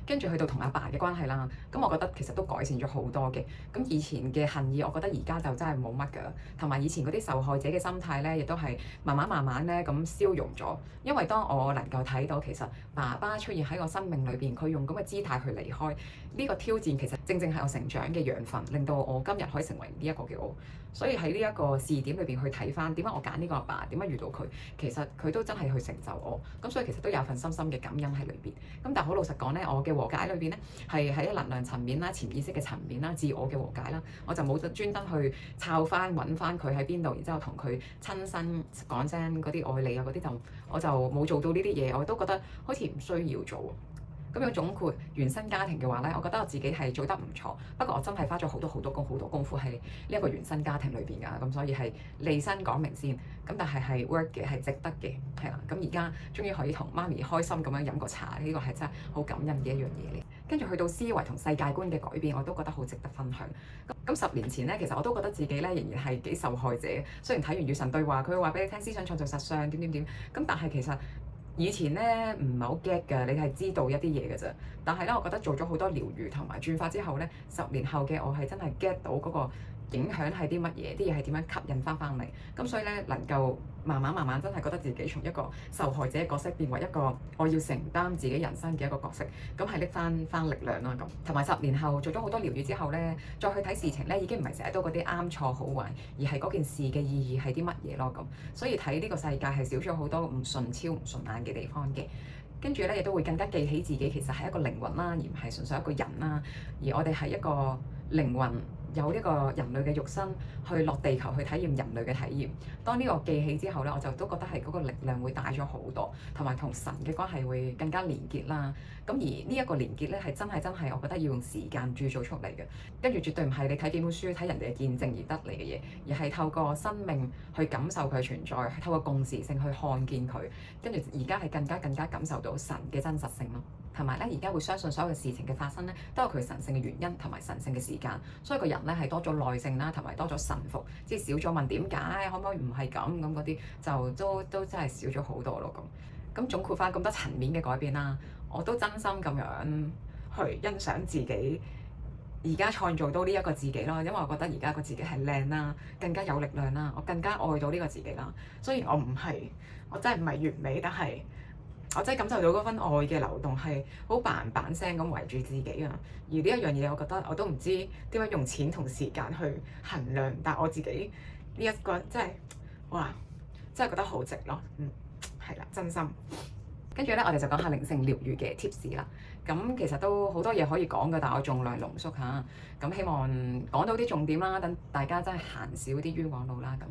跟住去到同阿爸嘅關係啦，咁我覺得其實都改善咗好多嘅。咁以前嘅恨意，我覺得而家就真係冇乜㗎。同埋以前嗰啲受害者嘅心態咧，亦都係慢慢咧咁消融咗。因為當我能夠睇到其實爸爸出現喺我生命裏邊，佢用咁嘅姿態去離開呢個挑戰，其實正正係我成長嘅養分。令到我今日可以成為呢一個嘅我，所以喺呢一個視點裏邊去睇翻點解我揀呢個阿爸，點解遇到佢，其實佢都真係去成就我，咁所以其實都有份深深嘅感恩喺裏邊。咁但係好老實講咧，我嘅和解裏邊咧係喺能量層面啦、潛意識嘅層面啦、自我嘅和解啦，我就冇專登去抄翻揾翻佢喺邊度，然之後同佢親身講聲嗰啲愛你啊嗰啲，就我就冇做到呢啲嘢，我都覺得好似唔需要做。咁樣總括原生家庭嘅話咧，我覺得我自己係做得唔錯，不過我真係花咗好多功夫喺呢一個原生家庭裏邊㗎，咁所以係利申講明先，咁但係 work 嘅，係值得嘅，係啦，咁而家終於可以同媽咪開心咁樣飲個茶，呢個係真係好感恩嘅一樣嘢嚟。跟住去到思維同世界觀嘅改變，我都覺得好值得分享。咁10年前咧，其實我都覺得自己咧仍然係幾受害者，雖然睇完與神對話，佢會話俾你聽思想創造實相點點點，咁但係其實以前咧唔係好 get 㗎，你係知道一啲嘢㗎咋。但係咧，我覺得做咗好多療愈同埋轉化之後咧，10年後嘅我係真係 get 到嗰個影響係啲乜嘢，啲嘢係點樣吸引翻嚟。咁所以咧，能夠慢慢真係覺得自己從一個受害者嘅角色變為一個我要承擔自己人生嘅一個角色，咁係拎翻力量啦咁。同埋10年後做咗好多療愈之後咧，再去睇事情咧，已經唔係成日都嗰啲啱錯好壞，而係嗰件事嘅意義係啲乜嘢咯咁。所以睇呢個世界係少咗好多唔順超唔順眼嘅地方嘅。跟住咧亦都會更加記起自己其實係一個靈魂啦，而唔係純粹一個人啦。而我哋係一個靈魂，有呢個人類嘅肉身去落地球去體驗人類嘅體驗。當呢個記起之後咧，我就都覺得係嗰個力量會大咗好多，同埋同神嘅關係會更加連結啦。咁而呢一個連結咧係真係我覺得要用時間鑄造出嚟嘅，跟住絕對唔係你睇幾本書睇人哋嘅見證而得嚟嘅嘢，而係透過生命去感受佢存在，透過共時性去看見佢，跟住而家係更加感受到神嘅真實性咯。同埋咧，而家會相信所有嘅事情嘅發生咧，都有佢神聖嘅原因同埋神聖嘅時間，所以個人咧係多咗耐性啦，同埋多咗臣服，即係少咗問點解，可唔可以唔係咁嗰啲，就都真係少咗好多咯咁。總括翻咁多層面嘅改變啦，我都真心咁樣去欣賞自己而家創造到呢一個自己咯，因為我覺得而家個自己係靚啦，更加有力量啦，我更加愛到呢個自己啦。雖然我真係唔係完美，但係我真係感受到嗰份愛嘅流動係好嘭嘭聲咁圍住自己啊！而呢一樣嘢，我覺得我都唔知點樣用錢同時間去衡量，但係我自己呢一個真係哇，真係覺得好值咯。係啦，真心。跟住咧，我哋就講下靈性療愈嘅 tips 啦。咁其實都好多嘢可以講嘅，但我盡量濃縮下。咁希望講到啲重點啦，等大家真係行少啲冤枉路啦咁。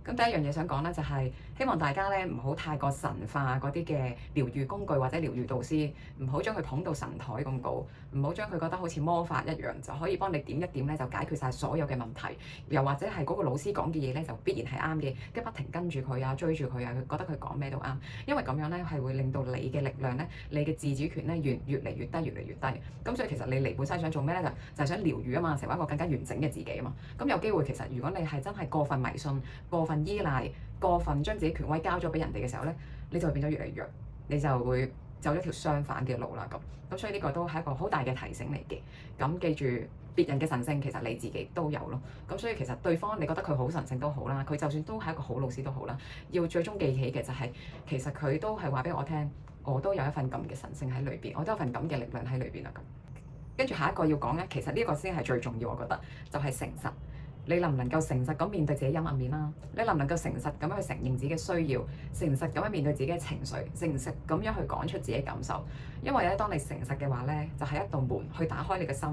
咁第一樣嘢想講咧，就係希望大家咧唔好太過神化嗰啲嘅療愈工具或者療愈導師，唔好將佢捧到神台咁高，唔好將佢覺得好似魔法一樣就可以幫你點一點咧就解決晒所有嘅問題，又或者係嗰個老師講嘅嘢咧就必然係啱嘅，跟不停跟住佢啊追住佢啊，佢覺得佢講咩都啱，因為咁樣咧係會令到你嘅力量咧，你嘅自主權咧越嚟越低，越嚟越低。咁所以其實你嚟本身想做咩咧？就係想療愈啊嘛，成為一個更加完整嘅自己啊嘛。咁有機會其實如果你係真係過分迷信、過分依賴、過分將自己權威交咗俾人哋嘅時候咧，你就會變咗越嚟越弱，你就會走咗條相反嘅路啦咁。所以呢個都係一個好大嘅提醒嚟嘅。咁記住，別人嘅神聖其實你自己都有咯。咁所以其實對方你覺得佢好神聖都好啦，佢就算都係一個好老師都好啦，要最終記起嘅就係其實佢都係話俾我聽，我都有一份咁嘅神聖喺裏邊，我都有份咁嘅力量喺裏邊啦咁。跟住下一個要講咧，其實呢個先係最重要，我覺得就係誠實。你能唔能夠誠實咁面對自己陰暗面啦？你能唔能夠誠實咁樣去承認自己嘅需要，誠實咁樣面對自己嘅情緒，誠實咁樣去講出自己嘅感受？因為咧，當你誠實嘅話咧，就係一道門去打開你嘅心，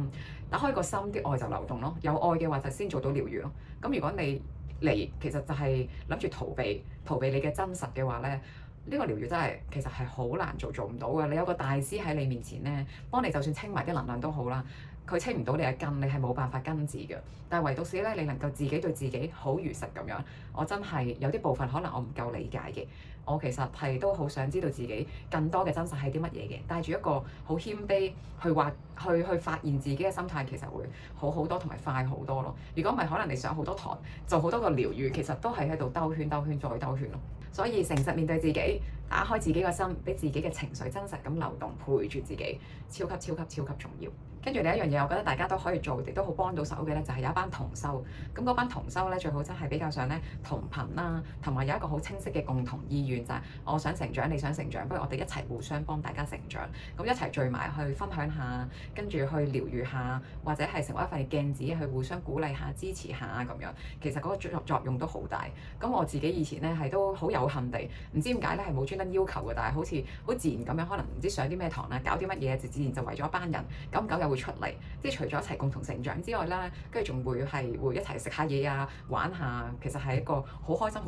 打開個心，啲愛就流動咯。有愛嘅話就先做到療愈咯。咁如果你嚟其實就係諗住逃避你嘅真實嘅話咧，呢個療愈真係其實係好難做唔到嘅。你有個大師喺你面前咧，幫你就算清埋啲能量都好啦。佢清唔到你嘅根，你係冇辦法根治嘅。但係唯獨是咧，你能夠自己對自己好如實咁樣。我真係有啲部分可能我唔夠理解嘅，我其實係都好想知道自己更多嘅真實係啲乜嘢嘅。帶住一個好謙卑去發現自己嘅心態，其實會好好多同埋快好多咯。如果唔係，可能你上好多堂做好多個療愈，其實都係喺度兜圈再兜圈咯。所以誠實面對自己，打開自己個心，俾自己嘅情緒真實咁流動，陪住自己，超級重要。跟住另一樣嘢，我覺得大家都可以做，亦都好幫到手嘅咧，就係有一班同修。咁嗰班同修咧，最好真係比較上咧同頻啦，同埋有一個好清晰嘅共同意願，就係我想成長，你想成長，不如我哋一齊互相幫大家成長。咁一齊聚埋去分享下，跟住去療愈下，或者係成為一份鏡子，去互相鼓勵下、支持下咁樣。其實嗰個作用都好大。咁我自己以前咧係都好有幸地，唔知點解咧係冇專登要求嘅，但係好似好自然咁樣，可能唔知上啲咩堂啦，搞啲乜嘢，就自然就圍咗一班人，久唔久又會出嚟，即係除咗一齊共同成長之外啦，跟住仲會一齊食下嘢啊，玩下，其實係一個好開心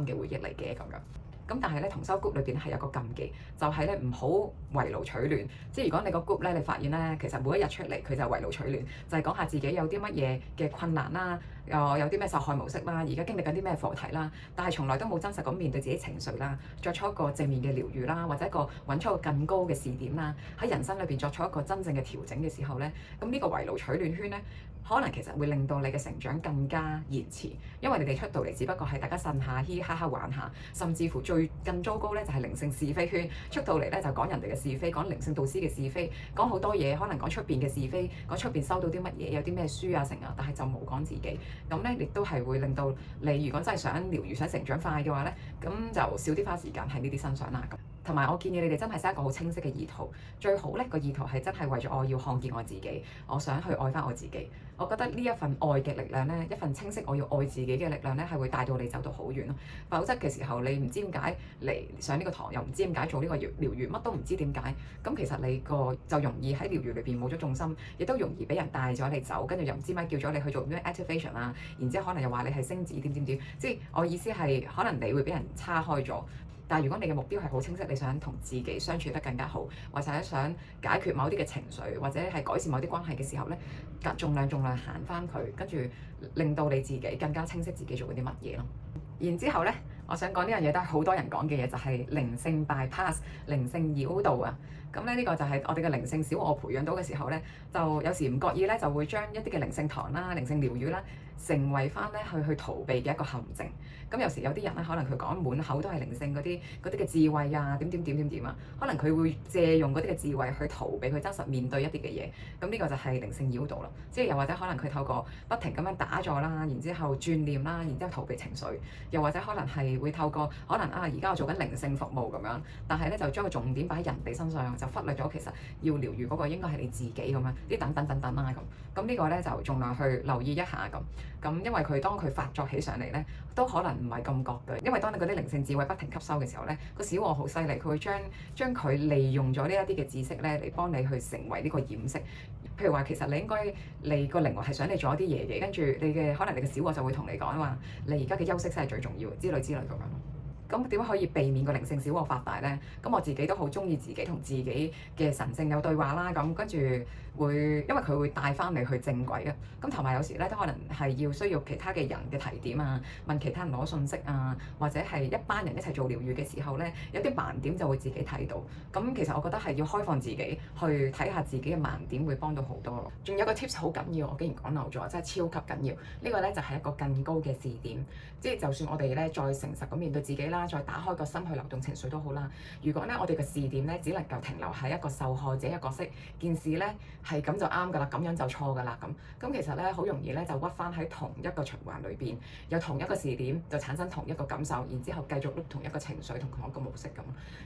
嘅回憶嚟嘅咁樣。咁但係咧，同修 group 裏邊係有個禁忌，就係咧唔好圍爐取暖。即係如果你個 group 咧，你發現咧，其實每一日出嚟佢就圍爐取暖，就係講下自己有啲乜嘢嘅困難啦，有啲咩受害模式啦，而家經歷緊啲咩課題啦，但係從來都冇真實咁面對自己情緒啦，作出一個正面嘅療愈啦，或者一個揾出一個更高嘅視點啦，喺人生裏邊作出一個真正嘅調整嘅時候咧，咁呢個圍爐取暖圈咧，可能其實會令到你嘅成長更加延遲，因為你哋出到嚟只不過係大家呻下、嘻嘻哈哈玩下，甚至乎更糟糕咧就係靈性是非圈，出到嚟咧就講人哋嘅是非，講靈性導師嘅是非，講好多嘢，可能講出邊嘅是非，講出邊收到啲乜嘢，有啲咩書啊成啊，但係就冇講自己，咁咧亦都係會令到你如果真係想療愈、想成長快嘅話咧，咁就少啲花時間喺呢啲身上啦。同埋我建議你哋真係 set 一個好清晰嘅意圖，最好咧個意圖係真係為咗我要看見我自己，我想去愛翻我自己。我覺得呢一份愛嘅力量咧，一份清晰我要愛自己嘅力量咧，係會帶到你走到好遠咯。否則嘅時候，你唔知點解嚟上呢個堂，又唔知點解做呢個療癒，乜都唔知點解，咁其實你個就容易喺療癒裏邊冇咗重心，亦都容易俾人帶咗你走，跟住又唔知咩叫咗你去做咩 activation 啊，然之後可能又話你係星子點點點，即係我意思係可能你會俾人叉開咗。但係如果你嘅目標係好清晰，你想同自己相處得更加好，或者想解決某啲嘅情緒，或者係改善某啲關係嘅時候咧，盡量行翻佢，跟住令到你自己更加清晰自己做緊啲乜嘢咯。然之後咧，我想講呢樣嘢都係好多人講嘅嘢，就係靈性 bypass、靈性繞道啊。咁咧呢個就係我哋嘅靈性小我培養到嘅時候咧，就有時唔覺意咧就會將一啲嘅靈性堂啦、靈性療癒啦，成為翻咧去逃避嘅一個陷阱。咁有時有啲人咧，可能佢講滿口都係靈性嗰啲嘅智慧啊，點啊，可能佢會借用嗰啲嘅智慧去逃避佢真實面對一啲嘅嘢。咁呢個就係靈性繞道啦。即係又或者可能佢透過不停咁樣打坐啦，然之後轉念啦，然之後逃避情緒，又或者可能係會透過可能而家我做緊靈性服務咁樣，但係咧就將個重點擺喺人哋身上，就忽略咗其實要療癒嗰個應該係你自己咁樣，啲等啦咁。咁呢個咧就盡量去留意一下咁。咁因為佢當佢發作起上嚟咧，都可能唔係咁覺嘅。因為當你嗰啲靈性智慧不停吸收嘅時候咧，個小我好犀利，佢會將佢利用咗呢一啲嘅知識咧嚟幫你去成為呢個掩飾。譬如話，其實你應該你個靈魂係想你做一啲嘢嘅，跟住你嘅可能你嘅小我就會同你講話，你而家嘅休息先係最重要之類咁樣。咁點樣可以避免個靈性小我發大咧？咁我自己都好中意自己同自己嘅神性有對話啦。咁跟住會，因為佢會帶翻你去正軌啊。咁同埋有時咧都可能係需要其他嘅人嘅提點啊，問其他人攞信息啊，或者係一班人一齊做療癒嘅時候咧，有啲盲點就會自己睇到。咁其實我覺得係要開放自己去睇下自己嘅盲點，會幫到好多咯。仲有個 tips 好緊要，我竟然講漏咗，真係超級緊要。呢個咧就係一個更高嘅視點，即係就算我哋咧再誠實咁面對自己啦。再打開個心去流動情緒都好啦。如果咧我哋嘅視點咧只能夠停留喺一個受害者嘅角色，件事咧係咁就啱㗎啦，咁樣就錯㗎啦咁。其實咧好容易咧就屈翻喺同一個循環裏邊，有同一個視點就產生同一個感受，然之後繼續碌同一個情緒同同一個模式咁，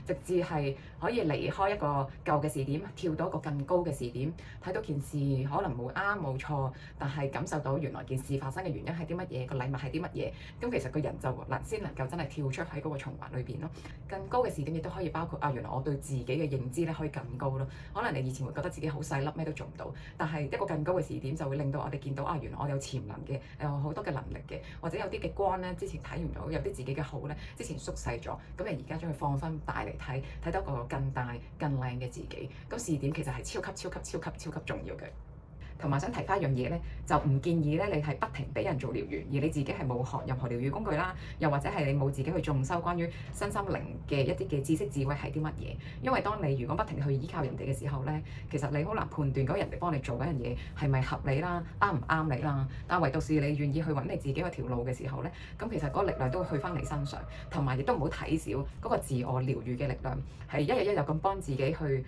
直至係可以離開一個舊嘅視點，跳到一個更高嘅視點，睇到件事可能冇啱冇錯，但係感受到原來件事發生嘅原因係啲乜嘢，個禮物係啲乜嘢。咁其實個人就先能夠真係跳出喺嗰個循環裏邊咯。更高嘅視點亦都可以包括原來我對自己嘅認知咧可以更高咯。可能你以前會覺得自己好細粒，咩都做唔到，但係一個更高嘅視點就會令到我哋見到原來我有潛能嘅，有好多嘅能力嘅，或者有啲嘅光咧之前睇唔到，有啲自己嘅好咧之前縮細咗，咁你而家將佢放翻大嚟睇，睇到個更大更靚嘅自己。咁視點其實係超級重要嘅。同埋想提翻一樣嘢咧，就唔建議咧你係不停俾人做療癒，而你自己係冇學任何療癒工具啦，又或者係你冇自己去重修關於身心靈嘅一啲嘅知識智慧係啲乜嘢。因為當你如果不停去依靠人哋嘅時候咧，其實你好難判斷嗰人哋幫你做嗰樣嘢係咪合理啦，啱唔啱你啦。但係唯獨是你願意去揾你自己嗰條路嘅時候咧，咁其實嗰個力量都會去翻你身上，同埋亦都唔好睇少嗰個自我療癒嘅力量，係一日一日咁幫自己去，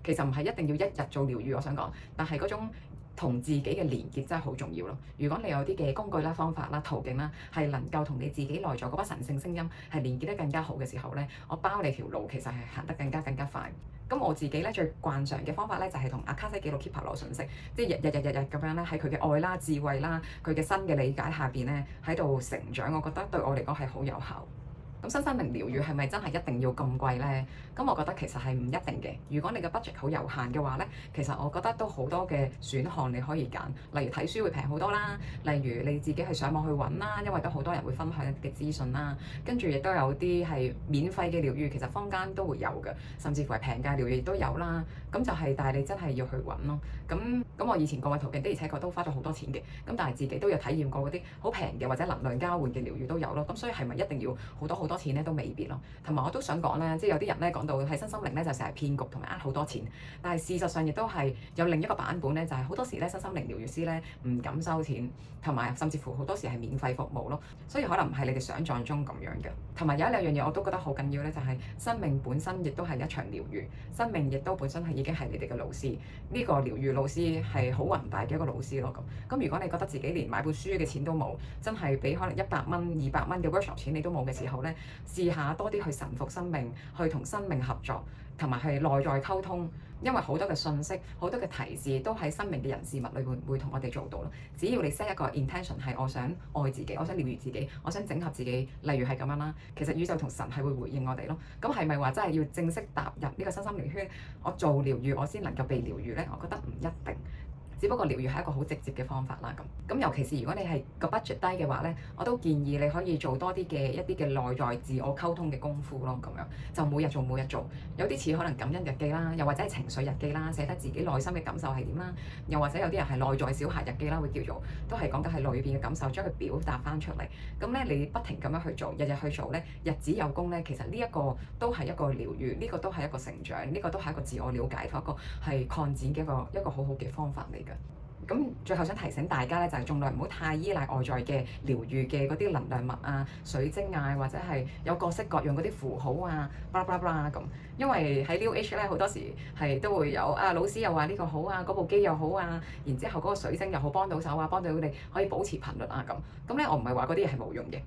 其實唔係一定要一日做療癒，我想講，但係嗰種同自己嘅連結真係好重要咯。如果你有啲嘅工具啦、方法啦、途徑啦，係能夠同你自己內在嗰把神聖聲音係連結得更加好嘅時候咧，我包你條路其實係行得更加快。咁我自己咧最慣常嘅方法咧就係同阿卡西記錄 keeper 攞信息，即係日咁樣咧喺佢嘅愛啦、智慧啦、佢嘅新嘅理解下邊咧喺度成長，我覺得對我嚟講係好有效。咁身心靈療癒係咪真係一定要咁貴呢？咁我覺得其實係唔一定嘅。如果你嘅 budget 好有限嘅話呢，其實我覺得都好多嘅選項你可以揀。例如睇書會平好多啦，例如你自己去上網去揾啦，因為都好多人會分享一啲嘅資訊啦。跟住亦都有啲係免費嘅療癒，其實坊間都會有嘅，甚至乎係平價療癒亦都有啦。咁就係，但係你真係要去揾咯。咁我以前各位途徑的而且確都花咗好多錢嘅，咁但係自己都有體驗過嗰啲好平嘅或者能量交換嘅療癒都有咯。咁所以係咪一定要好多錢咧？都未必咯。同埋我都想講咧，即係有啲人咧講到喺身心靈咧就成日騙局同埋呃好多錢，但係事實上亦都係有另一個版本咧，就係好多時咧身心靈療癒師咧唔敢收錢，同埋甚至乎好多時係免費服務咯。所以可能唔係你哋想象中咁樣嘅。同埋有一兩樣嘢我都覺得好緊要咧，就係生命本身亦都係一場療癒，生命亦都本身係已經係你哋嘅老師。呢個療癒老師係好宏大嘅一個老師咯。咁如果你覺得自己連買本書嘅錢都冇，真係俾可能100蚊、200蚊嘅 workshop 錢你都冇嘅時候咧，試下多啲去臣服生命，去同生命合作，同埋係內在溝通。因為好多嘅信息、好多嘅提示都喺生命嘅人事物裏會同我哋做到咯。只要你 set 一個 intention 係我想愛自己，我想療愈自己，我想整合自己，例如係咁樣啦，其實宇宙同神係會回應我哋咯。咁係咪話真係要正式踏入呢個身心靈圈，我做療愈我先能夠被療愈呢？我覺得唔一定。只不過療愈係一個好直接嘅方法啦，咁尤其是如果你係個 budget 低嘅話咧，我都建議你可以做多啲嘅一啲嘅內在自我溝通嘅功夫咯，咁樣就每日做每日做，有啲似可能感恩日記啦，又或者係情緒日記啦，寫得自己內心嘅感受係點啦，又或者有啲人係內在小孩日記啦，會叫做都係講緊係裏邊嘅感受，將佢表達翻出嚟。咁咧你不停咁樣去做，日日去做咧，日子有功咧，其實呢一個都係一個療愈，呢個都係一個成長，呢個都係一個自我了解同一個係擴展嘅一個好好嘅方法嚟㗎。咁最後想提醒大家咧，就係盡量唔好太依賴外在嘅療愈嘅嗰啲能量物啊、水晶啊，或者係有各式各樣嗰啲符號啊、blah blah blah 咁。因為喺 New Age 咧，好多時係都會有老師又話呢個好啊，嗰部機又好啊，然之後嗰個水晶又好幫到手啊，幫到你可以保持頻率啊咁。咁咧我唔係話嗰啲嘢係冇用嘅。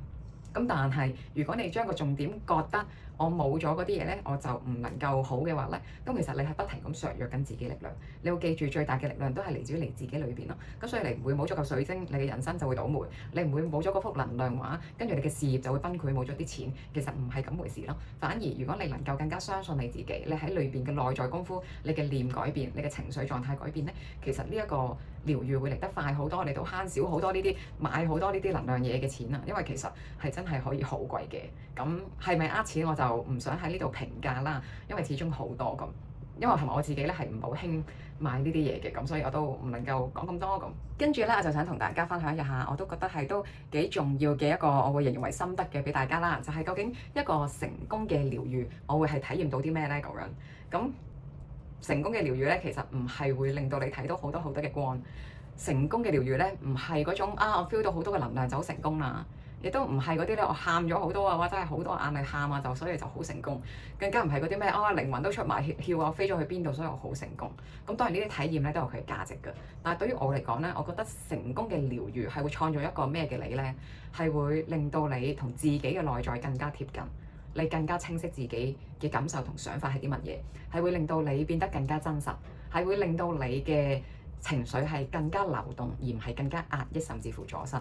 咁但係如果你將個重點覺得我冇咗嗰啲嘢咧，我就唔能夠好嘅話咧，咁其實你係不停咁削弱緊自己力量。你要記住，最大嘅力量都係嚟自於你自己裏邊咯。咁所以你唔會冇咗個水晶，你嘅人生就會倒霉；你唔會冇咗嗰幅能量畫，跟住你嘅事業就會崩潰，冇咗啲錢。其實唔係咁回事咯。反而如果你能夠更加相信你自己，你喺裏邊嘅內在功夫，你嘅念改變，你嘅情緒狀態改變咧，其實呢一個療愈會嚟得快好多，你都慳少好多呢啲買好多呢啲能量嘢嘅錢啊。因為其實係真係可以好貴嘅。咁係咪呃錢我就唔想喺呢度評價啦，因為始終好多咁。因為同埋我自己咧係唔係好興買呢啲嘢嘅，咁所以我都唔能夠講咁多咁。跟住咧，我就想同大家分享一下，我都覺得係都幾重要嘅一個，我會形容為心得嘅俾大家啦。就係究竟一個成功嘅療愈，我會係體驗到啲咩咧咁樣？咁成功嘅療愈咧，其實唔係會令到你睇到好多好多嘅光。成功嘅療愈咧，唔係嗰種我 feel 到好多嘅能量就好成功啦。亦都唔係嗰啲咧，我喊咗好多啊，或者係好多眼淚喊啊，所以就好成功。更加唔係嗰啲咩靈魂都出埋竅啊，飛咗去邊度，所以我好成功。咁當然呢啲體驗咧都有佢嘅價值㗎。但係對於我嚟講咧，我覺得成功嘅療愈係會創造一個咩嘅你咧？係會令到你同自己嘅內在更加貼近，你更加清晰自己嘅感受同想法係啲乜嘢，係會令到你變得更加真實，係會令到你嘅情緒係更加流動，而唔係更加壓抑甚至乎阻塞。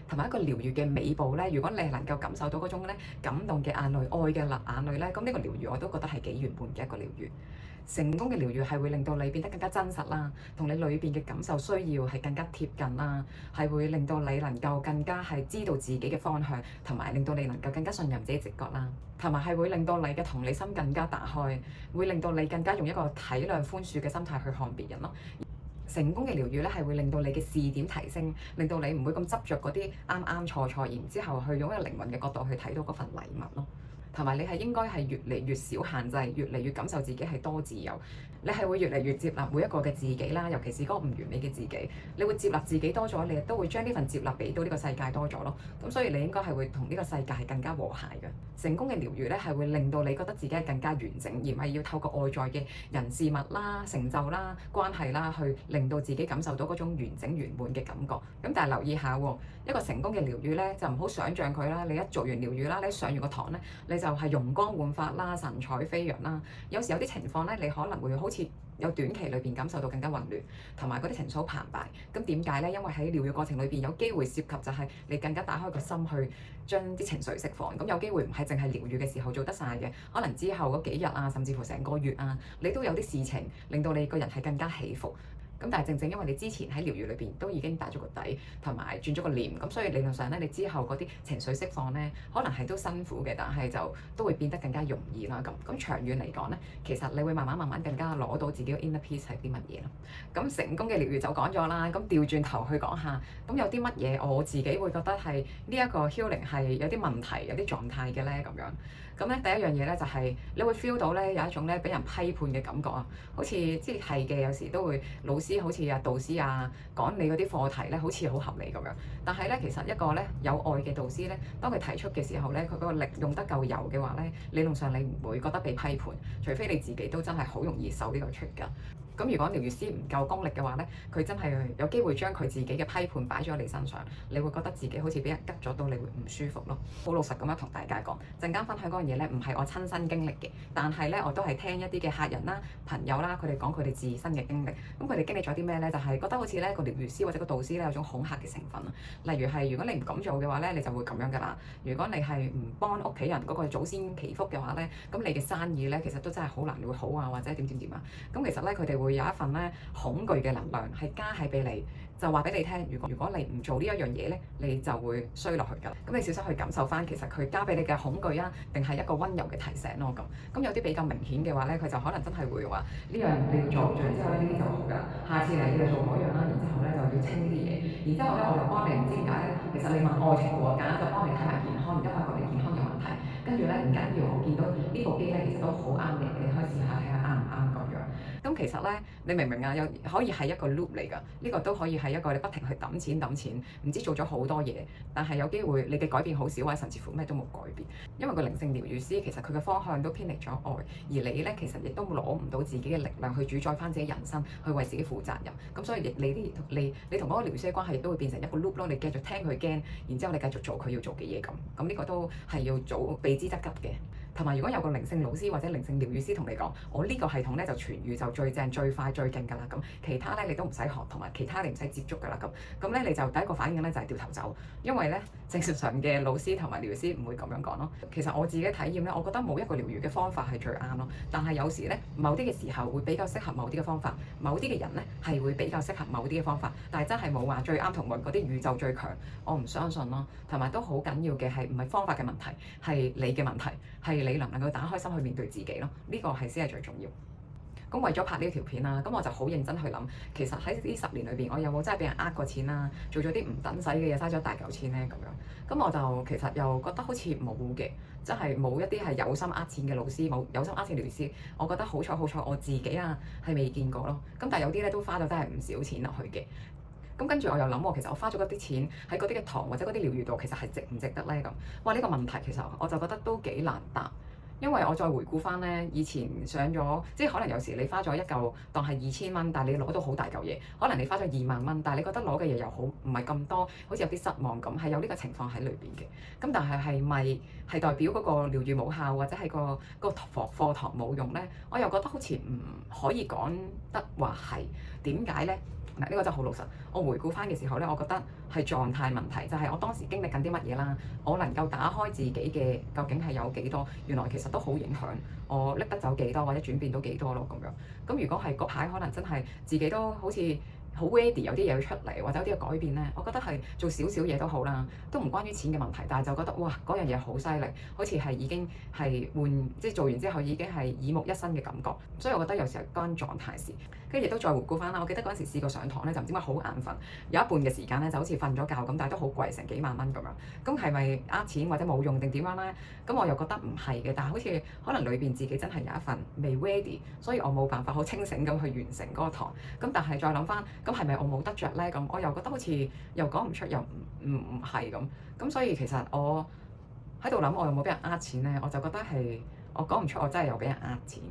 同埋一個療愈嘅尾部咧，如果你係能夠感受到嗰種咧感動嘅眼淚、愛嘅眼淚咧，咁呢個療愈我都覺得係幾圓滿嘅一個療愈。成功嘅療愈係會令到你變得更加真實啦，同你裏邊嘅感受需要係更加貼近啦，係會令到你能夠更加係知道自己嘅方向，同埋令到你能夠更加信任自己直覺啦，同埋係會令到你嘅同理心更加打開，會令到你更加用一個體諒寬恕嘅心態去看別人咯。成功嘅療愈咧，係會令到你嘅視點提升，令到你唔會咁執着嗰啲啱啱錯錯，然之後去用一個靈魂嘅角度去睇到嗰份禮物咯。同埋你係應該係越嚟越少限制，越嚟越感受自己係多自由。你係會越嚟越接納每一個嘅自己啦，尤其是嗰個唔完美嘅自己。你會接納自己多咗，你亦都會將呢份接納俾到呢個世界多咗咯。咁所以你應該係會同呢個世界係更加和諧嘅。成功嘅療愈咧，係會令到你覺得自己係更加完整，而唔係要透過外在嘅人事物啦、成就啦、關係啦，去令到自己感受到嗰種完整圓滿嘅感覺。咁但係留意下喎，一個成功嘅療愈咧，就唔好想像佢啦。你一做完療愈啦，你上完個堂咧，你就係容光煥發啦、神采飛揚啦。有時有啲情況咧，你可能會好似有短期裏邊感受到更加混亂，同埋嗰啲情緒澎湃。咁點解咧？因為喺療愈過程裏邊有機會涉及就係你更加打開個心去將啲情緒釋放。咁有機會唔係淨係療愈嘅時候做得晒嘅，可能之後嗰幾日啊，甚至乎成個月啊，你都有啲事情令到你個人係更加起伏。咁但係正正因為你之前喺療愈裏邊都已經打咗個底，同埋轉咗個念，咁所以理論上咧，你之後嗰啲情緒釋放咧，可能係都辛苦嘅，但係就都會變得更加容易啦。咁長遠嚟講咧，其實你會慢慢更加攞到自己嘅 inner peace 係啲乜嘢咯。咁成功嘅療愈就講咗啦，咁調轉頭去講下，咁有啲乜嘢我自己會覺得係呢一個 healing 係有啲問題、有啲狀態嘅咧咁樣。咁咧第一樣嘢咧就係你會 feel 到咧有一種咧俾人批判嘅感覺啊，好似即係嘅有時都會老師好似導師啊講你嗰啲課題咧好似好合理咁樣，但係咧其實一個咧有愛嘅導師咧，當佢提出嘅時候咧，佢嗰個力用得夠油嘅話咧，理論上你唔會覺得被批判，除非你自己都真係好容易受呢個 trigger。咁如果療癒師唔夠功力嘅話咧，佢真係有機會將佢自己嘅批判擺咗喺你身上，你會覺得自己好似俾人拮咗到，你會唔舒服咯。好老實咁樣同大家講，陣間分享嗰樣嘢咧，唔係我親身經歷嘅，但係咧我都係聽一啲嘅客人啦、朋友啦，佢哋講佢哋自身嘅經歷。咁佢哋經歷咗啲咩咧？就係覺得好似咧個療癒師或者個導師咧有種恐嚇嘅成分啊。例如係如果你唔咁做嘅話咧，你就會咁樣噶啦。如果你係唔幫屋企人嗰個祖先祈福嘅話咧，咁你嘅生意咧其實都真係好難會好啊，或者點點點啊。咁其實咧佢哋會有一份咧恐懼嘅能量係加喺俾你，就話俾你聽，如果你唔做呢一樣嘢咧，你就會衰落去㗎。咁你小心去感受翻，其實佢加俾你嘅恐懼啊，定係一個溫柔嘅提醒咯咁。咁有啲比較明顯嘅話咧，佢就可能真係會話呢樣你要做，做完之後咧呢啲就好㗎，下次嚟你就做嗰樣啦，然之後咧就要清呢啲嘢，然之後咧我就幫你唔知點解咧，其實你問愛情喎，揀就幫你睇埋健康，然之後發覺你健康有問題，跟住咧唔緊要，我見到呢部機咧其實都好啱你，你可以試下睇下啱唔啱咁樣。咁其實咧，你明唔明啊？有可以係一個 loop 嚟㗎，呢個都可以係一個你不停去揼錢，唔知做咗好多嘢，但係有機會你嘅改變好少，或者甚至乎咩都冇改變。因為個靈性療癒師其實佢嘅方向都偏離咗愛，而你咧其實亦都攞唔到自己嘅力量去主宰翻自己人生，去為自己負責任。咁所以你同嗰個療癒師嘅關係亦都會變成一個 loop 咯。你繼續聽佢驚，然之後你繼續做佢要做嘅嘢咁。咁呢個都係要早避之則吉嘅。同埋，如果有個靈性老師或者靈性療癒師同你講，我呢個系統咧就痊癒就最正、最快、最勁㗎啦。咁其他咧你都唔使學，同埋其他你唔使接觸㗎啦。咁咧你就第一個反應咧就係掉頭走，因為咧正常嘅老師同埋療癒師唔會咁樣講咯。其實我自己體驗咧，我覺得冇一個療癒嘅方法係最啱咯。但係有時咧，某啲嘅時候會比較適合某啲嘅方法，某啲嘅人咧係會比較適合某啲嘅方法。但係真係冇話最啱同埋嗰啲宇宙最強，我唔相信咯。同埋都好緊要嘅係唔係方法嘅問題，係你嘅問題，係你能唔能夠打開心去面對自己咯？呢個係先係最重要。咁為咗拍呢條片啦，咁我就好認真去諗，其實喺呢10年裏邊，我有冇真係俾人呃過錢啦？做咗啲唔等使嘅嘢，嘥咗大嚿錢咧咁樣。咁我就其實又覺得好似冇嘅，即係冇一啲係有心呃錢嘅老師，冇有心呃錢療癒師。我覺得好彩我自己啊係未見過咯。咁但係有啲咧都花咗真係唔少錢落去嘅。咁跟住我又諗喎，其實我花咗嗰啲錢喺嗰啲嘅堂或者嗰啲療癒度，其實係值唔值得咧咁？哇！呢個問題其實我就覺得都幾難答。因為我再回顧翻咧，以前上咗，即係可能有時你花咗一嚿當係2000蚊，但係你攞到好大嚿嘢，可能你花咗2萬蚊，但係你覺得攞嘅嘢又好唔係咁多，好似有啲失望咁，係有呢個情況喺裏邊嘅。咁但係係咪係代表嗰個療癒冇效，或者係個課堂冇用咧？我又覺得好似唔可以講得話係。點解咧？嗱，呢個真係好老實。我回顧翻嘅時候咧，我覺得係狀態問題，就係我當時經歷緊啲乜嘢啦。我能夠打開自己嘅究竟係有幾多？原來其實都好影響我拎得走幾多，或者轉變到幾多咯咁樣。咁如果係嗰排可能真係自己都好似好 ready 有啲嘢要出嚟，或者有啲嘅改變咧，我覺得係做少少嘢都好啦，都唔關於錢嘅問題，但係就覺得哇嗰樣嘢好犀利，好似係已經係即係做完之後已經係耳目一新嘅感覺，所以我覺得有時係關狀態事。跟住亦都再回顧翻啦，我記得嗰陣時試過上堂咧，就唔知點解好眼瞓，有一半嘅時間咧就好似瞓咗覺咁，但係都好貴，成幾萬蚊咁樣。咁係咪呃錢或者冇用定點樣咧？咁我又覺得唔係嘅，但係好似可能裏邊自己真係有一份未 ready，所以我冇辦法好清醒咁去完成嗰個堂。咁但係再諗翻，咁係咪我冇得着咧？咁我又覺得好似又講唔出，又唔係咁。咁所以其實我喺度諗，我有冇俾人呃錢咧？我就覺得係我講唔出，我真係有俾人呃錢。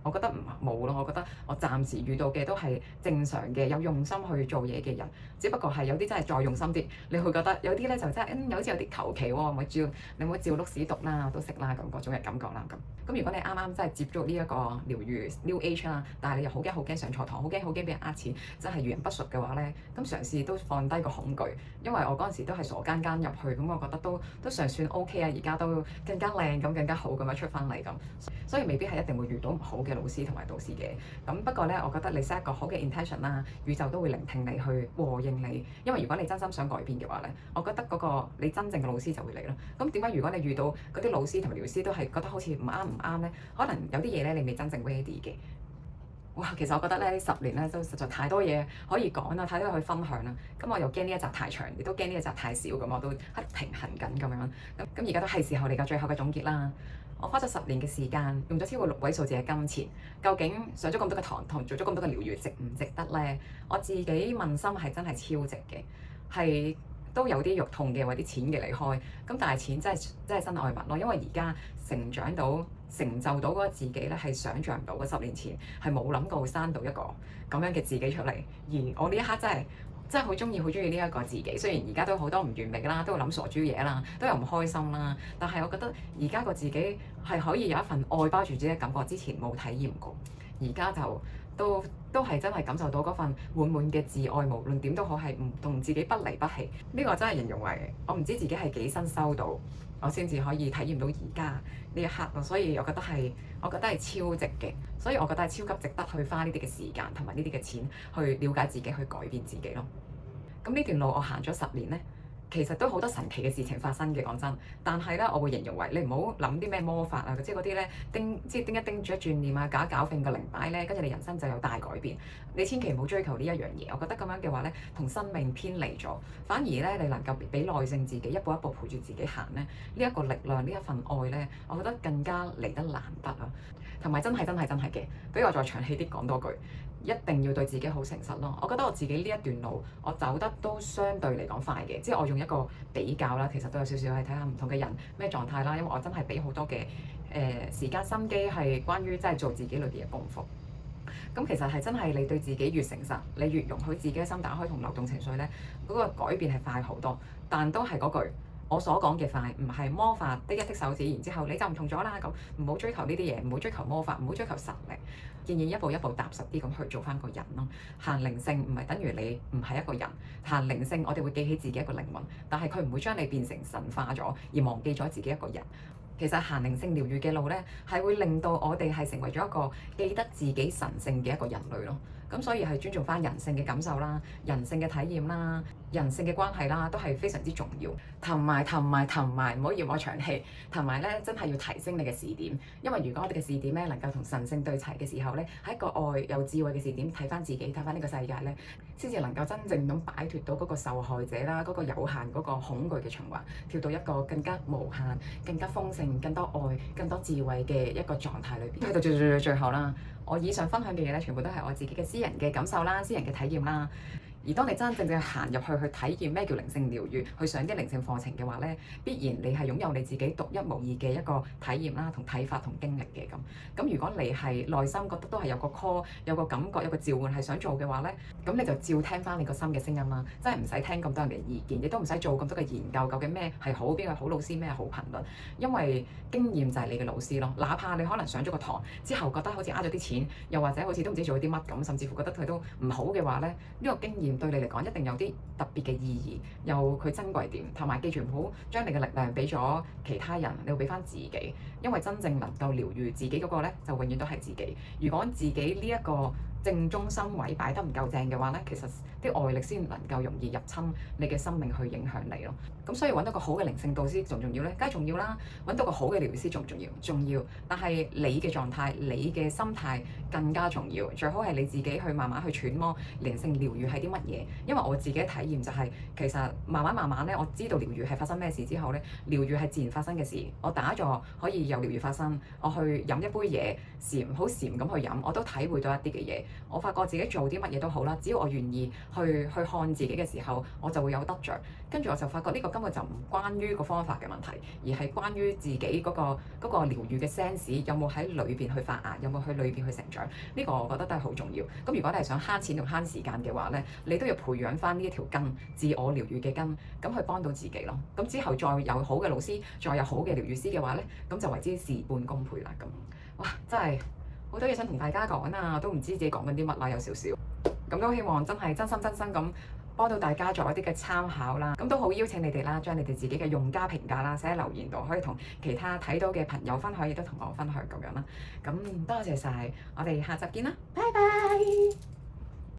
我覺得冇咯，我覺得我暫時遇到嘅都係正常嘅有用心去做嘢嘅人，只不過係有啲真係再用心啲，你會覺得有啲咧就真係好似有啲求其喎，你唔好照碌屎讀啦，都識啦咁嗰種嘅感覺啦咁。咁如果你啱啱真係接觸呢一個療癒 New Age 啦，但係你又好驚上錯堂，好驚俾人呃錢，真係遇人不淑嘅話咧，咁嘗試都放低個恐懼，因為我嗰陣時都係傻更更入去，咁我覺得都尚算 OK 啊，而家都更加靚咁，更加好咁樣出翻嚟咁，所以未必係一定會遇到唔好嘅老師同埋導師嘅。咁不過咧，我覺得你 set 一個好嘅 intention 啦，宇宙都會聆聽你去和應你，因為如果你真心想改變嘅話咧，我覺得嗰個你真正嘅老師就會嚟咯。咁點解如果你遇到嗰啲老師同埋療師都係覺得好似唔啱咧？可能有啲嘢咧你未真正 ready 嘅。哇，其實我覺得咧呢10年咧都實在太多嘢可以講啦，太多嘢可以分享啦。咁我又驚呢一集太長，亦都驚呢一集太少，咁我都喺平衡緊咁樣。咁而家都係時候嚟個最後嘅總結啦。我花咗10年嘅時間，用咗超過6位數字嘅金錢，究竟上咗咁多嘅堂同做咗咁多嘅療癒，值唔值得咧？我自己問心係真係超值嘅，係都有啲肉痛嘅，或啲錢嘅離開。咁但係錢真係身外物咯，因為而家成長到成就到嗰個自己咧，係想像唔到嘅。10年前係冇諗過會生到一個咁樣嘅自己出嚟，而我呢一刻真係好中意呢一個自己。雖然而家都好多唔完美啦，都諗傻豬嘢啦，都有唔開心啦，但係我覺得而家個自己係可以有一份愛包住自己嘅感覺，之前冇體驗過，而家就都係真係感受到嗰份滿滿嘅自愛，無論點都好，係唔同自己不離不棄。呢個真係形容為我唔知自己係幾新收到，我先至可以體驗到而家呢一刻咯。所以我覺得係超值嘅，所以我覺得係超級值得去花呢啲嘅時間同埋呢啲嘅錢去了解自己，去改變自己咯。咁呢段路我行咗10年呢，其實都好多神奇嘅事情發生嘅，講真。但係咧，我會形容為你唔好諗啲咩魔法啊，即係嗰啲咧叮一叮轉一轉念啊，搞一搞揈個靈擺咧，跟住你人生就有大改變。你千祈唔好追求呢一樣嘢，我覺得咁樣嘅話咧，同生命偏離咗。反而咧，你能夠俾耐性自己一步一步陪住自己行咧，呢一個力量，呢一份愛咧，我覺得更加嚟得難得啊！同埋真係嘅，俾我再長氣啲講多句。一定要對自己好誠實咯。我覺得我自己呢一段路，我走得都相對嚟講快嘅，即係我用一個比較啦，其實都有少少係睇下唔同嘅人咩狀態啦。因為我真係俾好多嘅時間心機係關於真係做自己裏邊嘅功夫。咁其實係真係你對自己越誠實，你越容許自己嘅心打開同流動情緒咧，嗰個改變係快好多。但都係嗰句。我所講嘅快唔係魔法的一剔手指，然之後你就唔同咗啦。咁唔好追求呢啲嘢，唔好追求魔法，唔好追求神力，仍然一步一步踏實啲咁去做翻個人咯。行靈性唔係等於你唔係一個人，行靈性我哋會記起自己一個靈魂，但係佢唔會將你變成神化咗而忘記咗自己一個人。其實行靈性療愈嘅路咧，係會令到我哋係成為咗一個記得自己神性嘅一個人類咯。咁所以係尊重翻人性嘅感受啦、人性嘅體驗啦、人性嘅關係啦，都係非常之重要。同埋，唔好嫌我長氣。同埋咧，真係要提升你嘅視點，因為如果我哋嘅視點咧能夠同神性對齊嘅時候咧，喺一個愛有智慧嘅視點睇翻自己，睇翻呢個世界咧，先至能夠真正咁擺脫到嗰個受害者啦、嗰個有限嗰個恐懼嘅循環，跳到一個更加無限、更加豐盛、更多愛、更多智慧嘅一個狀態裏邊。去到最後啦，我以上分享嘅嘢咧，全部都係我自己嘅私人嘅感受啦、私人嘅體驗啦。而當你真真正正行入去體驗咩叫靈性療愈，去上啲靈性課程嘅話咧，必然你係擁有你自己獨一無二嘅一個體驗啦、同睇法同經歷嘅咁。咁如果你係內心覺得都係有個 call、有個感覺、有個召喚係想做嘅話咧，咁你就照聽翻你個心嘅聲音啦，真係唔使聽咁多人嘅意見，亦都唔使做咁多嘅研究，究竟咩係好，邊個好老師，咩係好頻率，因為經驗就係你嘅老師咯。哪怕你可能上咗個堂之後覺得好似呃咗啲錢，又或者好似都唔知做咗啲乜咁，甚至乎覺得佢都唔好嘅話咧，呢個經驗對你嚟講一定有啲特別嘅意義，有佢珍貴點，同埋記住唔好將你嘅力量俾咗其他人，你要俾翻自己，因為真正能夠療愈自己嗰個咧，就永遠都係自己。如果自己呢一個正中心位擺得唔夠正嘅話咧，其實啲外力先能夠容易入侵你嘅生命去影響你咯。咁所以揾到個好嘅靈性導師重唔重要咧？梗係重要啦。揾到個好嘅療癒師重唔重要？重要。但係你嘅狀態、你嘅心態更加重要。最好係你自己去慢慢去揣摩靈性療癒係啲乜嘢。因為我自己嘅體驗就係、其實慢慢咧，我知道療癒係發生咩事之後咧，療癒係自然發生嘅事。我打坐可以有療癒發生，我去飲一杯嘢，好禪咁去飲，我都體會到一啲嘅嘢。我發覺自己做啲乜嘢都好啦，只要我願意去看自己嘅時候，我就會有得着。跟住我就發覺呢個根本就唔關於個方法嘅問題，而係關於自己嗰個療癒嘅 sense 有冇喺裏邊去發芽，有冇去裏邊去成長。呢個我覺得都係好重要。咁如果你係想慳錢同慳時間嘅話咧，你都要培養翻呢一條根，自我療癒嘅根，咁去幫到自己咯。咁之後再有好嘅老師，再有好嘅療癒師嘅話咧，咁就為之事半功倍啦。咁哇，真係〜好多嘢想同大家講啊，都唔知自己講緊啲乜啦，有少少。咁都希望真係真心咁幫到大家作一啲嘅參考啦。咁都好邀請你哋啦，將你哋自己嘅用家評價啦寫喺留言度，可以同其他睇到嘅朋友分享，亦都同我分享咁樣啦。咁多謝晒，我哋下集見啦，拜拜。